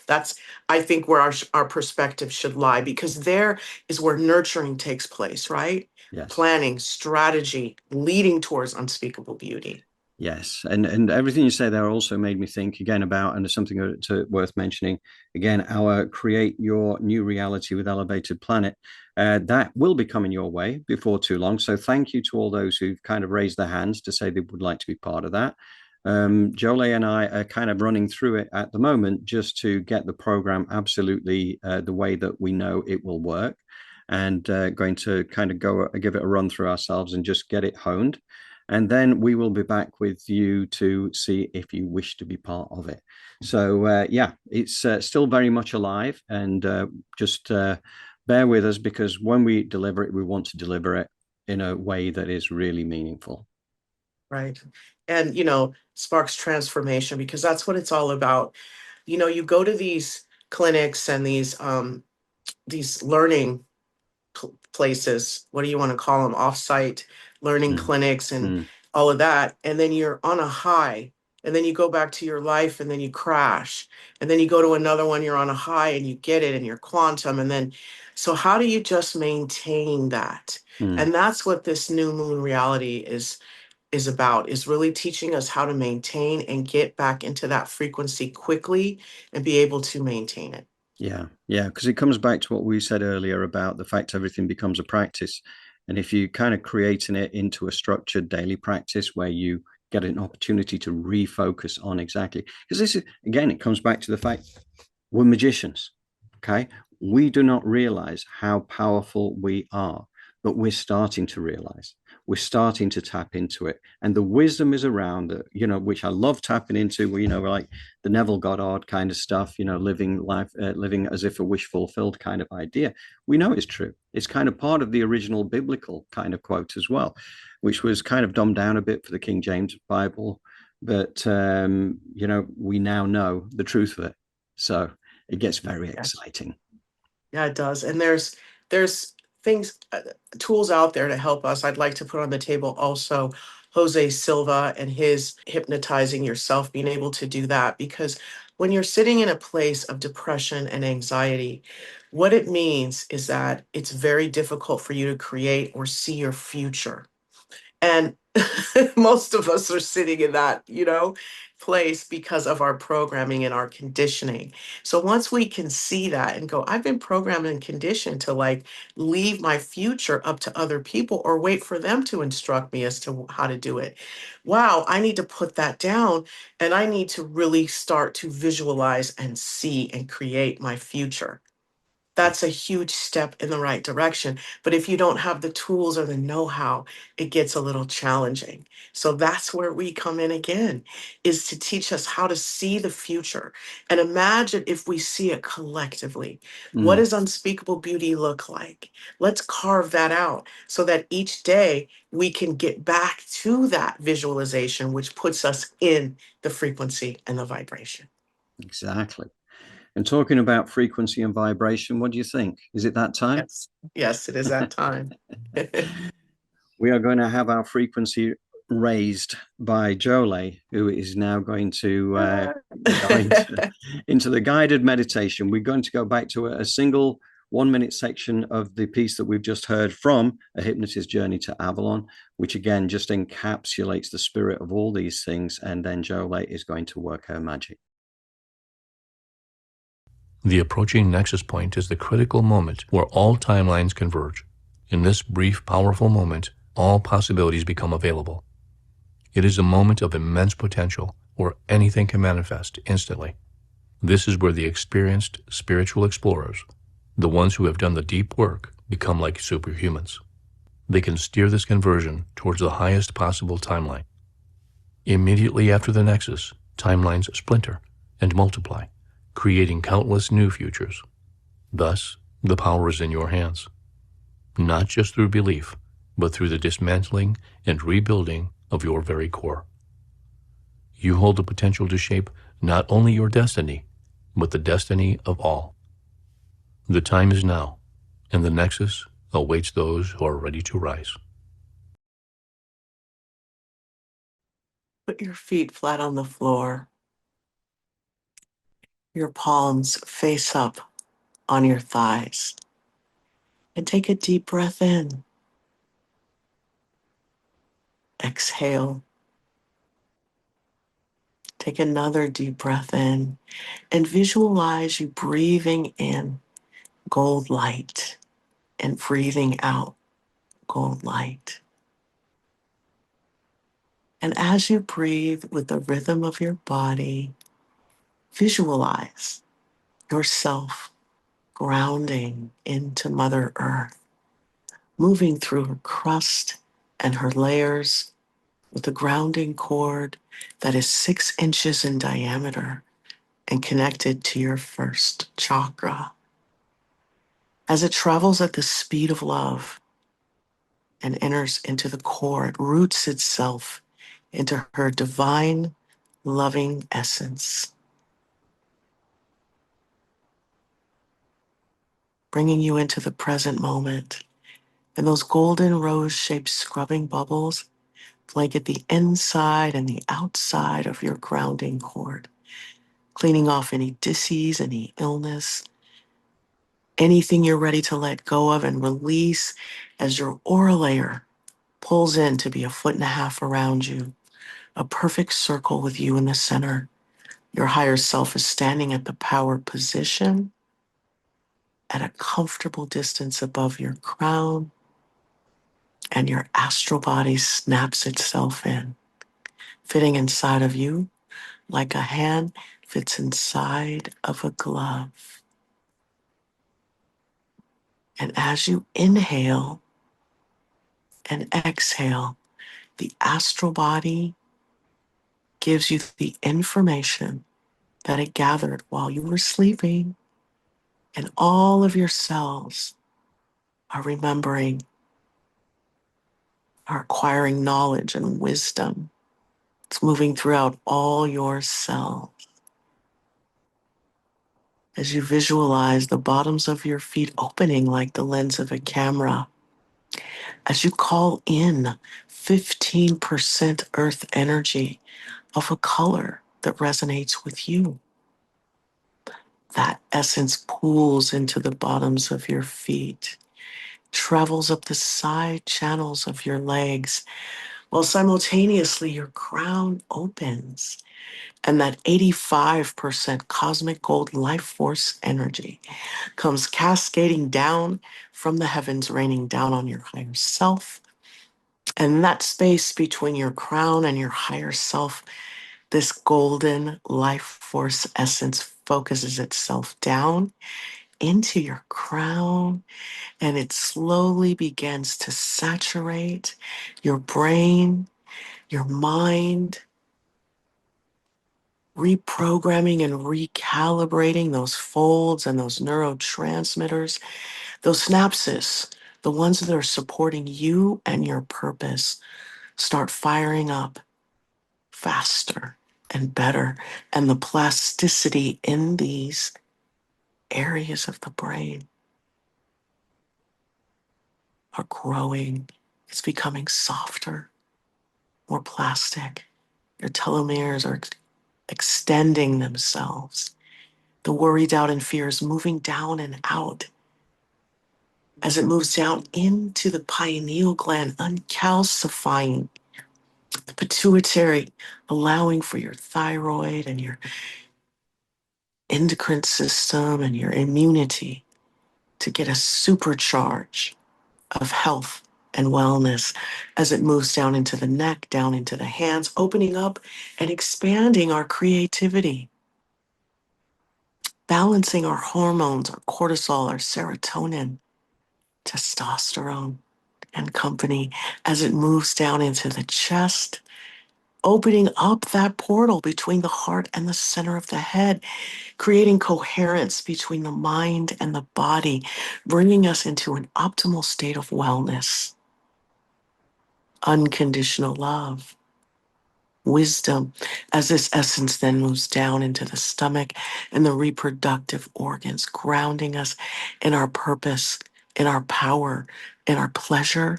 That's I think where our perspective should lie, because there is where nurturing takes place, right? Yes. Planning, strategy, leading towards unspeakable beauty. Yes, and everything you say there also made me think again about, and there's something worth mentioning again, our Create Your New Reality with Elevated Planet. That will be coming your way before too long. So thank you to all those who've kind of raised their hands to say they would like to be part of that. Jolé and I are kind of running through it at the moment just to get the program absolutely the way that we know it will work, and going to kind of give it a run through ourselves and just get it honed. And then we will be back with you to see if you wish to be part of it. So, yeah, it's still very much alive. And just bear with us, because when we deliver it, we want to deliver it in a way that is really meaningful. Right. And, sparks transformation, because that's what it's all about. You go to these clinics and these learning places, what do you want to call them, off-site learning clinics and all of that, and then you're on a high, and then you go back to your life and then you crash, and then you go to another one, you're on a high and you get it and you're quantum, and then so how do you just maintain that? And that's what this new moon reality is about, is really teaching us how to maintain and get back into that frequency quickly and be able to maintain it. Yeah, because it comes back to what we said earlier about the fact everything becomes a practice. And if you kind of creating it into a structured daily practice where you get an opportunity to refocus on exactly, because this is, again, it comes back to the fact we're magicians, okay? We do not realize how powerful we are, but we're starting to realize. We're starting to tap into it, and the wisdom is around it, which I love tapping into. Like the Neville Goddard kind of stuff, living life, living as if a wish fulfilled kind of idea. We know it's true. It's kind of part of the original biblical kind of quote as well, which was kind of dumbed down a bit for the King James Bible, but we now know the truth of it. So it gets very exciting. Yeah, it does. And there's things, tools out there to help us. I'd like to put on the table also Jose Silva and his hypnotizing yourself, being able to do that. Because when you're sitting in a place of depression and anxiety, what it means is that it's very difficult for you to create or see your future. And most of us are sitting in that, place because of our programming and our conditioning. So once we can see that and go, I've been programmed and conditioned to leave my future up to other people or wait for them to instruct me as to how to do it. Wow, I need to put that down, and I need to really start to visualize and see and create my future. That's a huge step in the right direction. But if you don't have the tools or the know-how, it gets a little challenging. So that's where we come in again, is to teach us how to see the future and imagine if we see it collectively. What does unspeakable beauty look like? Let's carve that out so that each day we can get back to that visualization, which puts us in the frequency and the vibration. Exactly. And talking about frequency and vibration, what do you think? Is it that time? Yes, it is that time. We are going to have our frequency raised by Jolé, who is now going to go into the guided meditation. We're going to go back to a single 1-minute section of the piece that we've just heard from A Hypnotist's Journey to Avalon, which again just encapsulates the spirit of all these things. And then Jolé is going to work her magic. The approaching nexus point is the critical moment where all timelines converge. In this brief, powerful moment, all possibilities become available. It is a moment of immense potential where anything can manifest instantly. This is where the experienced spiritual explorers, the ones who have done the deep work, become like superhumans. They can steer this conversion towards the highest possible timeline. Immediately after the nexus, timelines splinter and multiply, creating countless new futures. Thus, the power is in your hands, not just through belief, but through the dismantling and rebuilding of your very core. You hold the potential to shape not only your destiny, but the destiny of all. The time is now, and the nexus awaits those who are ready to rise. Put your feet flat on the floor. Your palms face up on your thighs. And take a deep breath in. Exhale. Take another deep breath in and visualize you breathing in gold light and breathing out gold light. And as you breathe with the rhythm of your body, visualize yourself grounding into Mother Earth, moving through her crust and her layers, with a grounding cord that is 6 inches in diameter and connected to your first chakra. As it travels at the speed of love and enters into the core, it roots itself into her divine, loving essence, bringing you into the present moment. And those golden rose-shaped scrubbing bubbles blanket the inside and the outside of your grounding cord, cleaning off any disease, any illness, anything you're ready to let go of and release as your aura layer pulls in to be 1.5 feet around you, a perfect circle with you in the center. Your higher self is standing at the power position at a comfortable distance above your crown, and your astral body snaps itself in, fitting inside of you like a hand fits inside of a glove. And as you inhale and exhale, the astral body gives you the information that it gathered while you were sleeping, and all of your cells are remembering, are acquiring knowledge and wisdom. It's moving throughout all your cells. As you visualize the bottoms of your feet opening like the lens of a camera, as you call in 15% earth energy of a color that resonates with you, that essence pools into the bottoms of your feet, travels up the side channels of your legs, while simultaneously your crown opens, and that 85% cosmic gold life force energy comes cascading down from the heavens, raining down on your higher self. And that space between your crown and your higher self, this golden life force essence focuses itself down into your crown, and it slowly begins to saturate your brain, your mind, reprogramming and recalibrating those folds and those neurotransmitters, those synapses, the ones that are supporting you and your purpose, start firing up faster and better. And the plasticity in these areas of the brain are growing. It's becoming softer, more plastic. Your telomeres are extending themselves. The worry, doubt, and fear is moving down and out as it moves down into the pineal gland, uncalcifying the pituitary, allowing for your thyroid and your endocrine system and your immunity to get a supercharge of health and wellness as it moves down into the neck, down into the hands, opening up and expanding our creativity, balancing our hormones, our cortisol, our serotonin, testosterone, and company as it moves down into the chest, opening up that portal between the heart and the center of the head, creating coherence between the mind and the body, bringing us into an optimal state of wellness, unconditional love, wisdom, as this essence then moves down into the stomach and the reproductive organs, grounding us in our purpose, in our power, in our pleasure,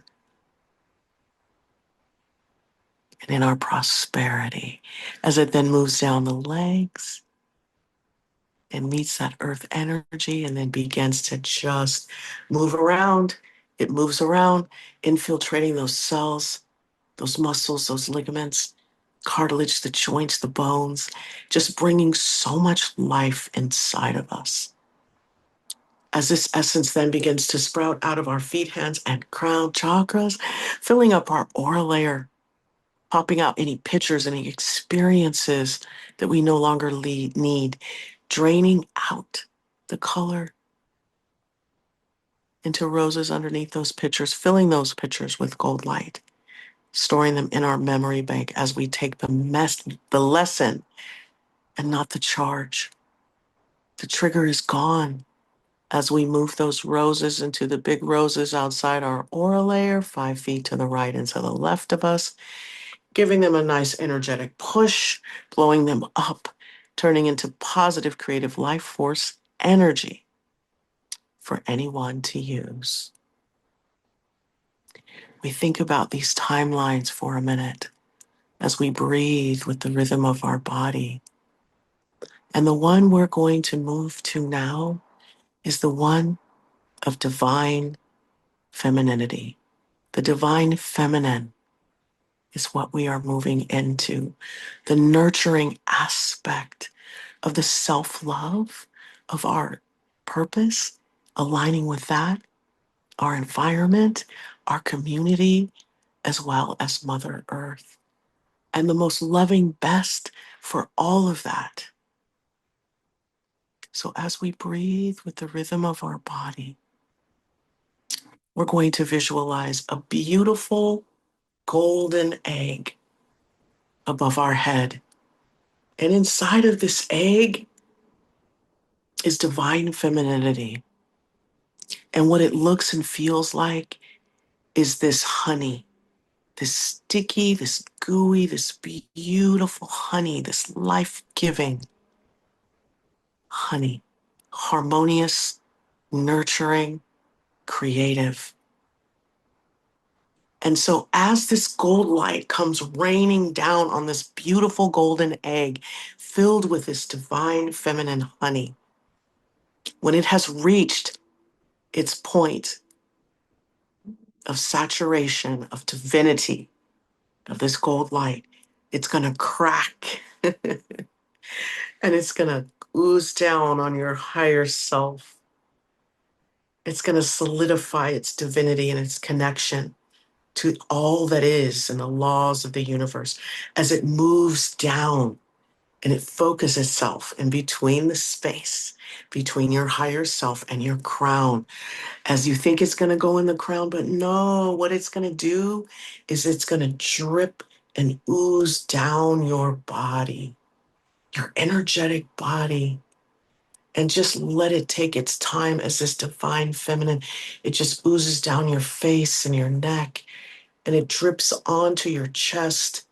and in our prosperity. As it then moves down the legs and meets that earth energy and then begins to just move around. It moves around, infiltrating those cells, those muscles, those ligaments, cartilage, the joints, the bones, just bringing so much life inside of us. As this essence then begins to sprout out of our feet, hands, and crown chakras, filling up our aura layer, popping out any pictures, any experiences that we no longer need, draining out the color into roses underneath those pictures, filling those pictures with gold light, storing them in our memory bank as we take the lesson and not the charge. The trigger is gone as we move those roses into the big roses outside our aura layer, 5 feet to the right and to the left of us, giving them a nice energetic push, blowing them up, turning into positive creative life force energy for anyone to use. We think about these timelines for a minute as we breathe with the rhythm of our body. And the one we're going to move to now is the one of divine femininity. The divine feminine is what we are moving into. The nurturing aspect of the self-love of our purpose, aligning with that, our environment, our community, as well as Mother Earth. And the most loving best for all of that. So as we breathe with the rhythm of our body, we're going to visualize a beautiful golden egg above our head. And inside of this egg is divine femininity. And what it looks and feels like is this honey, this sticky, this gooey, this beautiful honey, this life-giving honey, harmonious, nurturing, creative. And so as this gold light comes raining down on this beautiful golden egg filled with this divine feminine honey, when it has reached its point of saturation, of divinity, of this gold light, it's going to crack and it's going to ooze down on your higher self. It's going to solidify its divinity and its connection to all that is and the laws of the universe as it moves down and it focuses itself in between the space between your higher self and your crown. As you think it's going to go in the crown, but no, what it's going to do is it's going to drip and ooze down your body, your energetic body, and just let it take its time as this divine feminine. It just oozes down your face and your neck, and it drips onto your chest,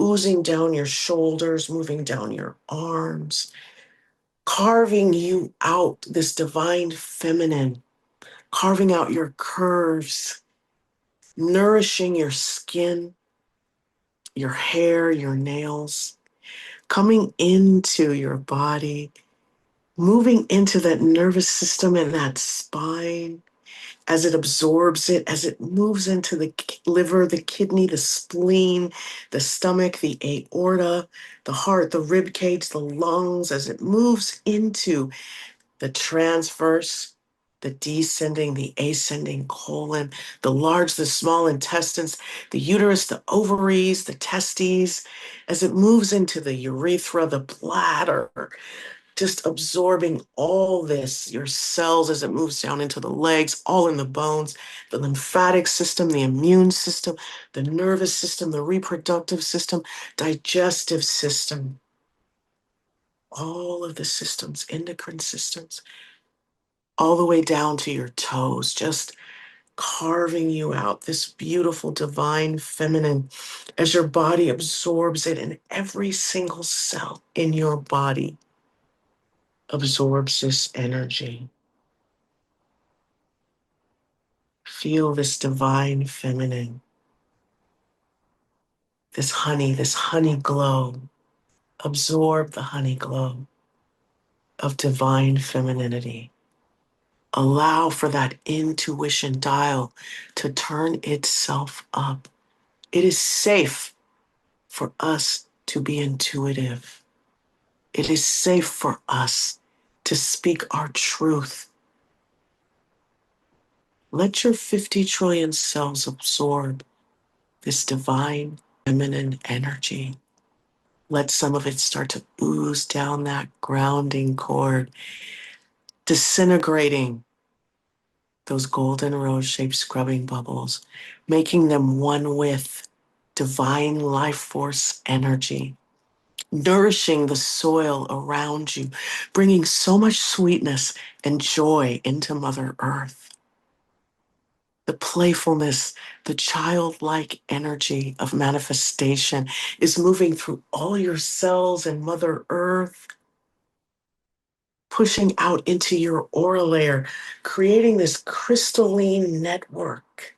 oozing down your shoulders, moving down your arms, carving you out, this divine feminine, carving out your curves, nourishing your skin, your hair, your nails, coming into your body, moving into that nervous system and that spine as it absorbs it, as it moves into the liver, the kidney, the spleen, the stomach, the aorta, the heart, the rib cage, the lungs, as it moves into the transverse, the descending, the ascending colon, the large, the small intestines, the uterus, the ovaries, the testes, as it moves into the urethra, the bladder, just absorbing all this, your cells as it moves down into the legs, all in the bones, the lymphatic system, the immune system, the nervous system, the reproductive system, digestive system, all of the systems, endocrine systems, all the way down to your toes, just carving you out, this beautiful divine feminine, as your body absorbs it, and every single cell in your body absorbs this energy. Feel this divine feminine, this honey glow. Absorb the honey glow of divine femininity. Allow for that intuition dial to turn itself up. It is safe for us to be intuitive. It is safe for us to speak our truth. Let your 50 trillion cells absorb this divine feminine energy. Let some of it start to ooze down that grounding cord, disintegrating those golden rose-shaped scrubbing bubbles, making them one with divine life force energy, nourishing the soil around you, bringing so much sweetness and joy into Mother Earth. The playfulness, the childlike energy of manifestation is moving through all your cells in Mother Earth, pushing out into your aura layer, creating this crystalline network,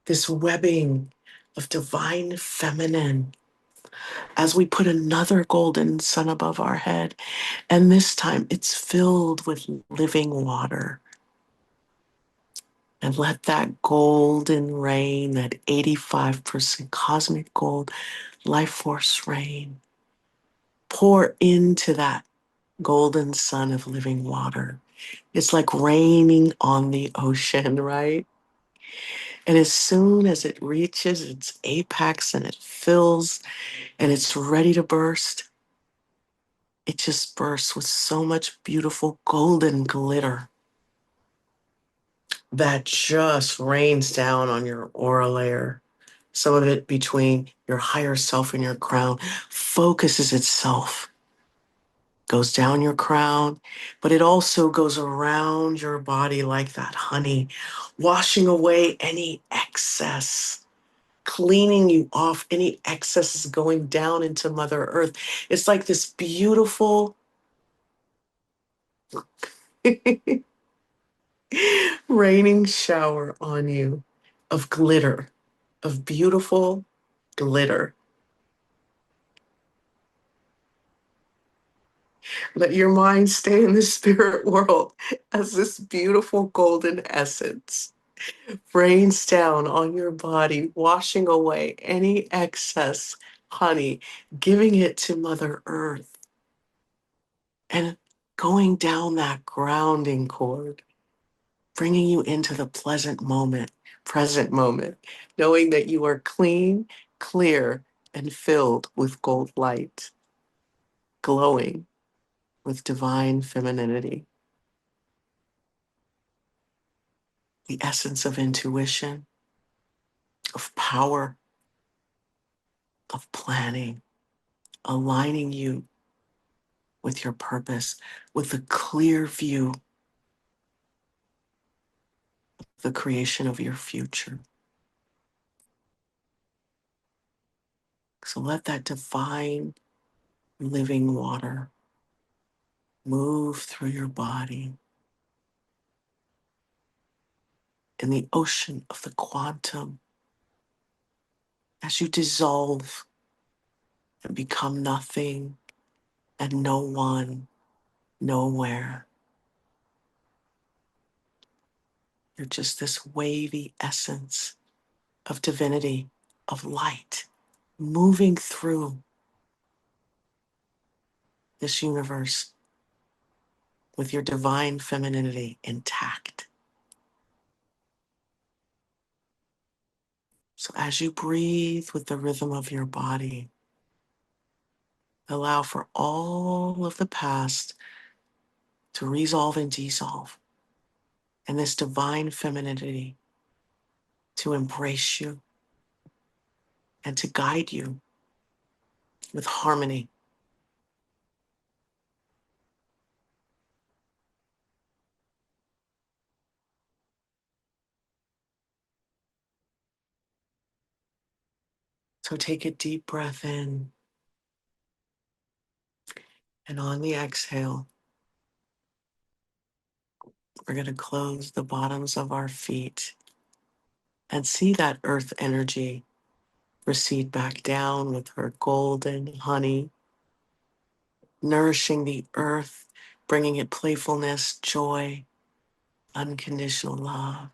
this webbing of divine feminine, as we put another golden sun above our head. And this time it's filled with living water. And let that golden rain, that 85% cosmic gold life force rain, pour into that golden sun of living water. It's like raining on the ocean, right? And as soon as it reaches its apex and it fills and it's ready to burst, it just bursts with so much beautiful golden glitter that just rains down on your aura layer. Some of it between your higher self and your crown focuses itself, goes down your crown, but it also goes around your body like that honey, washing away any excess, cleaning you off any excesses going down into Mother Earth. It's like this beautiful raining shower on you of glitter, of beautiful glitter. Let your mind stay in the spirit world as this beautiful golden essence rains down on your body, washing away any excess honey, giving it to Mother Earth, and going down that grounding cord, bringing you into the present moment, knowing that you are clean, clear, and filled with gold light, glowing with divine femininity, the essence of intuition, of power, of planning, aligning you with your purpose, with a clear view of the creation of your future. So let that divine living water move through your body in the ocean of the quantum as you dissolve and become nothing and no one, nowhere. You're just this wavy essence of divinity, of light, moving through this universe with your divine femininity intact. So as you breathe with the rhythm of your body, allow for all of the past to resolve and dissolve, and this divine femininity to embrace you and to guide you with harmony. So take a deep breath in, and on the exhale, we're going to close the bottoms of our feet and see that earth energy recede back down with her golden honey, nourishing the earth, bringing it playfulness, joy, unconditional love.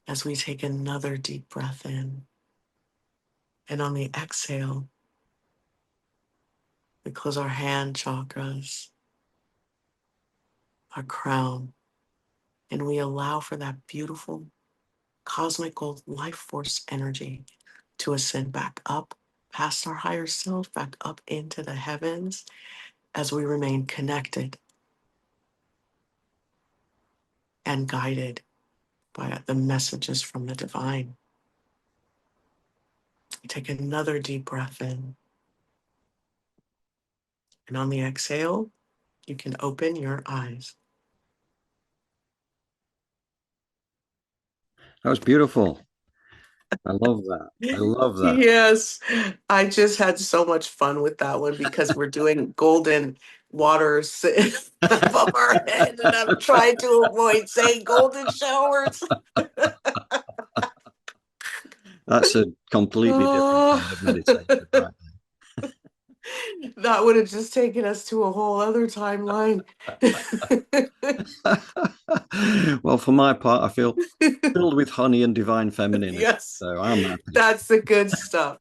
As we take another deep breath in, and on the exhale, we close our hand chakras, our crown, and we allow for that beautiful cosmic gold life force energy to ascend back up past our higher self, back up into the heavens as we remain connected and guided by the messages from the divine. Take another deep breath in. And on the exhale, you can open your eyes. That was beautiful. I love that. I love that. Yes, I just had so much fun with that one because we're doing golden waters above our head, and I'm trying to avoid saying golden showers. That's a completely different kind of meditation, right? That would have just taken us to a whole other timeline. Well, for my part, I feel filled with honey and divine femininity. Yes, so I'm happy. That's the good stuff.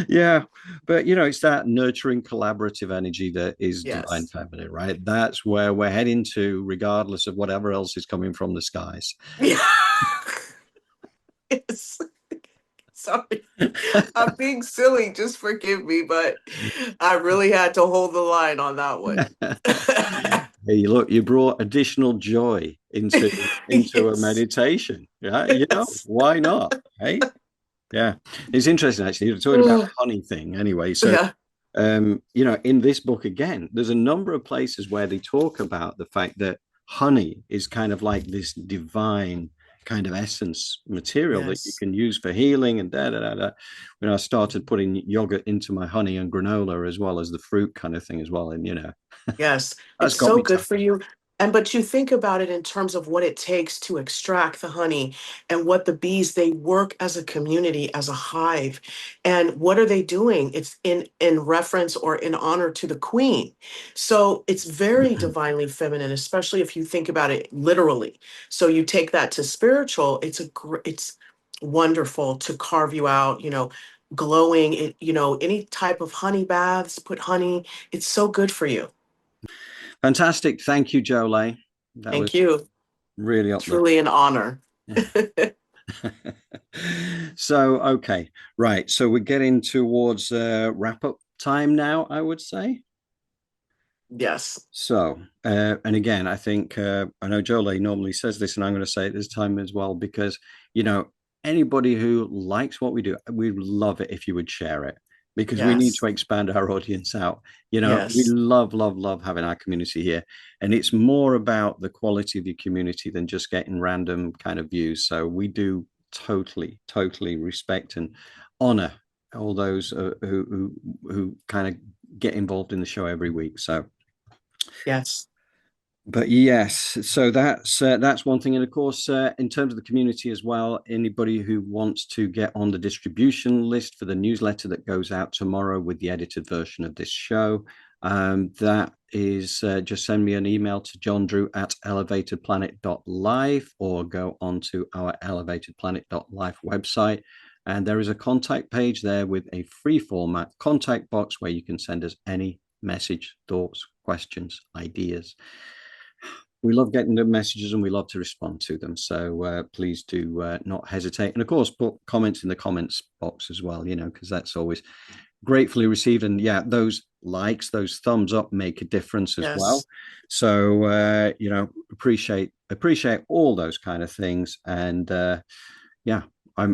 Yeah, but it's that nurturing collaborative energy that is Yes. divine feminine, right? That's where we're heading to, regardless of whatever else is coming from the skies. Yes. Sorry, I'm being silly. Just forgive me, but I really had to hold the line on that one. Hey, look, you brought additional joy into Yes. a meditation. Yeah, why not? Hey, yeah, it's interesting actually. You're talking about the honey thing, anyway. So, Yeah. In this book again, there's a number of places where they talk about the fact that honey is kind of like this divine kind of essence material that you Yes. can use for healing and when I started putting yogurt into my honey and granola as well as the fruit kind of thing as well, and Yes, that's it's got so me good for you. But you think about it in terms of what it takes to extract the honey and what the bees, they work as a community, as a hive. And what are they doing? It's in reference or in honor to the queen. So it's very divinely feminine, especially if you think about it literally. So you take that to spiritual, it's wonderful to carve you out, glowing, any type of honey baths, put honey, it's so good for you. Fantastic. Thank you, Jolé. That Thank was you. really uplifting. Truly an honor. So, okay, right. So we're getting towards wrap up time now, I would say. Yes. So, and again, I think I know Jolé normally says this, and I'm going to say it this time as well, because anybody who likes what we do, we'd love it if you would share it, because we need Yes. to expand our audience out. We Yes. love having our community here, and it's more about the quality of the community than just getting random kind of views. So we do totally respect and honor all those who kind of get involved in the show every week. So yes. But yes, so that's one thing. And of course, in terms of the community as well, anybody who wants to get on the distribution list for the newsletter that goes out tomorrow with the edited version of this show, that is just send me an email to johndrew@elevatedplanet.live or go onto our elevatedplanet.live website. And there is a contact page there with a free format contact box where you can send us any message, thoughts, questions, ideas. We love getting the messages and we love to respond to them. So please do not hesitate. And of course, put comments in the comments box as well, because that's always gratefully received. And yeah, those likes, those thumbs up make a difference as well. So, appreciate all those kind of things. And yeah, I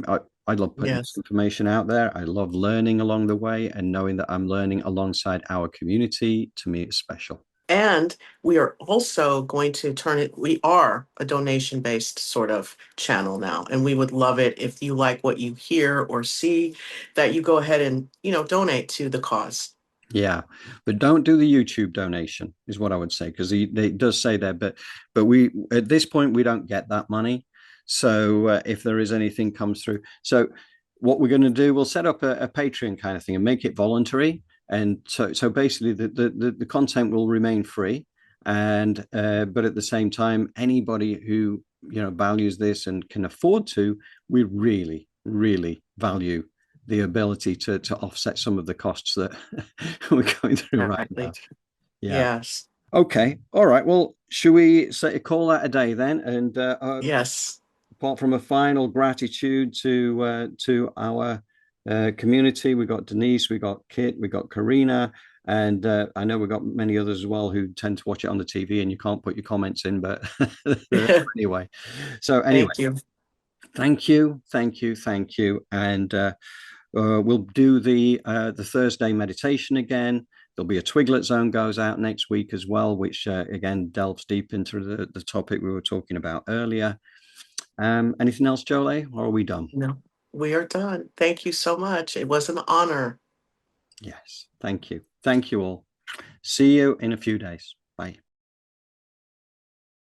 love putting this information out there. I love learning along the way, and knowing that I'm learning alongside our community, to me, it's special. And we are also going to we are a donation-based sort of channel now. And we would love it if you like what you hear or see, that you go ahead and, donate to the cause. Yeah, but don't do the YouTube donation is what I would say, because it does say there, but we, at this point, we don't get that money. So if there is anything comes through. So what we're going to do, we'll set up a Patreon kind of thing and make it voluntary. And so basically the content will remain free, and but at the same time, anybody who values this and can afford to, we really value the ability to offset some of the costs that we're going through right now. Yes. Okay. All right. Well, should we call that a day then? And yes. Apart from a final gratitude to our community, we got Denise, we got Kit, we got Karina, and I know we've got many others as well who tend to watch it on the TV and you can't put your comments in, but anyway. So anyway, thank you. Thank you. And we'll do the Thursday meditation again. There'll be a Twiglet Zone goes out next week as well, which again delves deep into the topic we were talking about earlier. Anything else, Jolé, or are we done? No, we are done. Thank you so much. It was an honor. Yes, thank you. Thank you all. See you in a few days. Bye.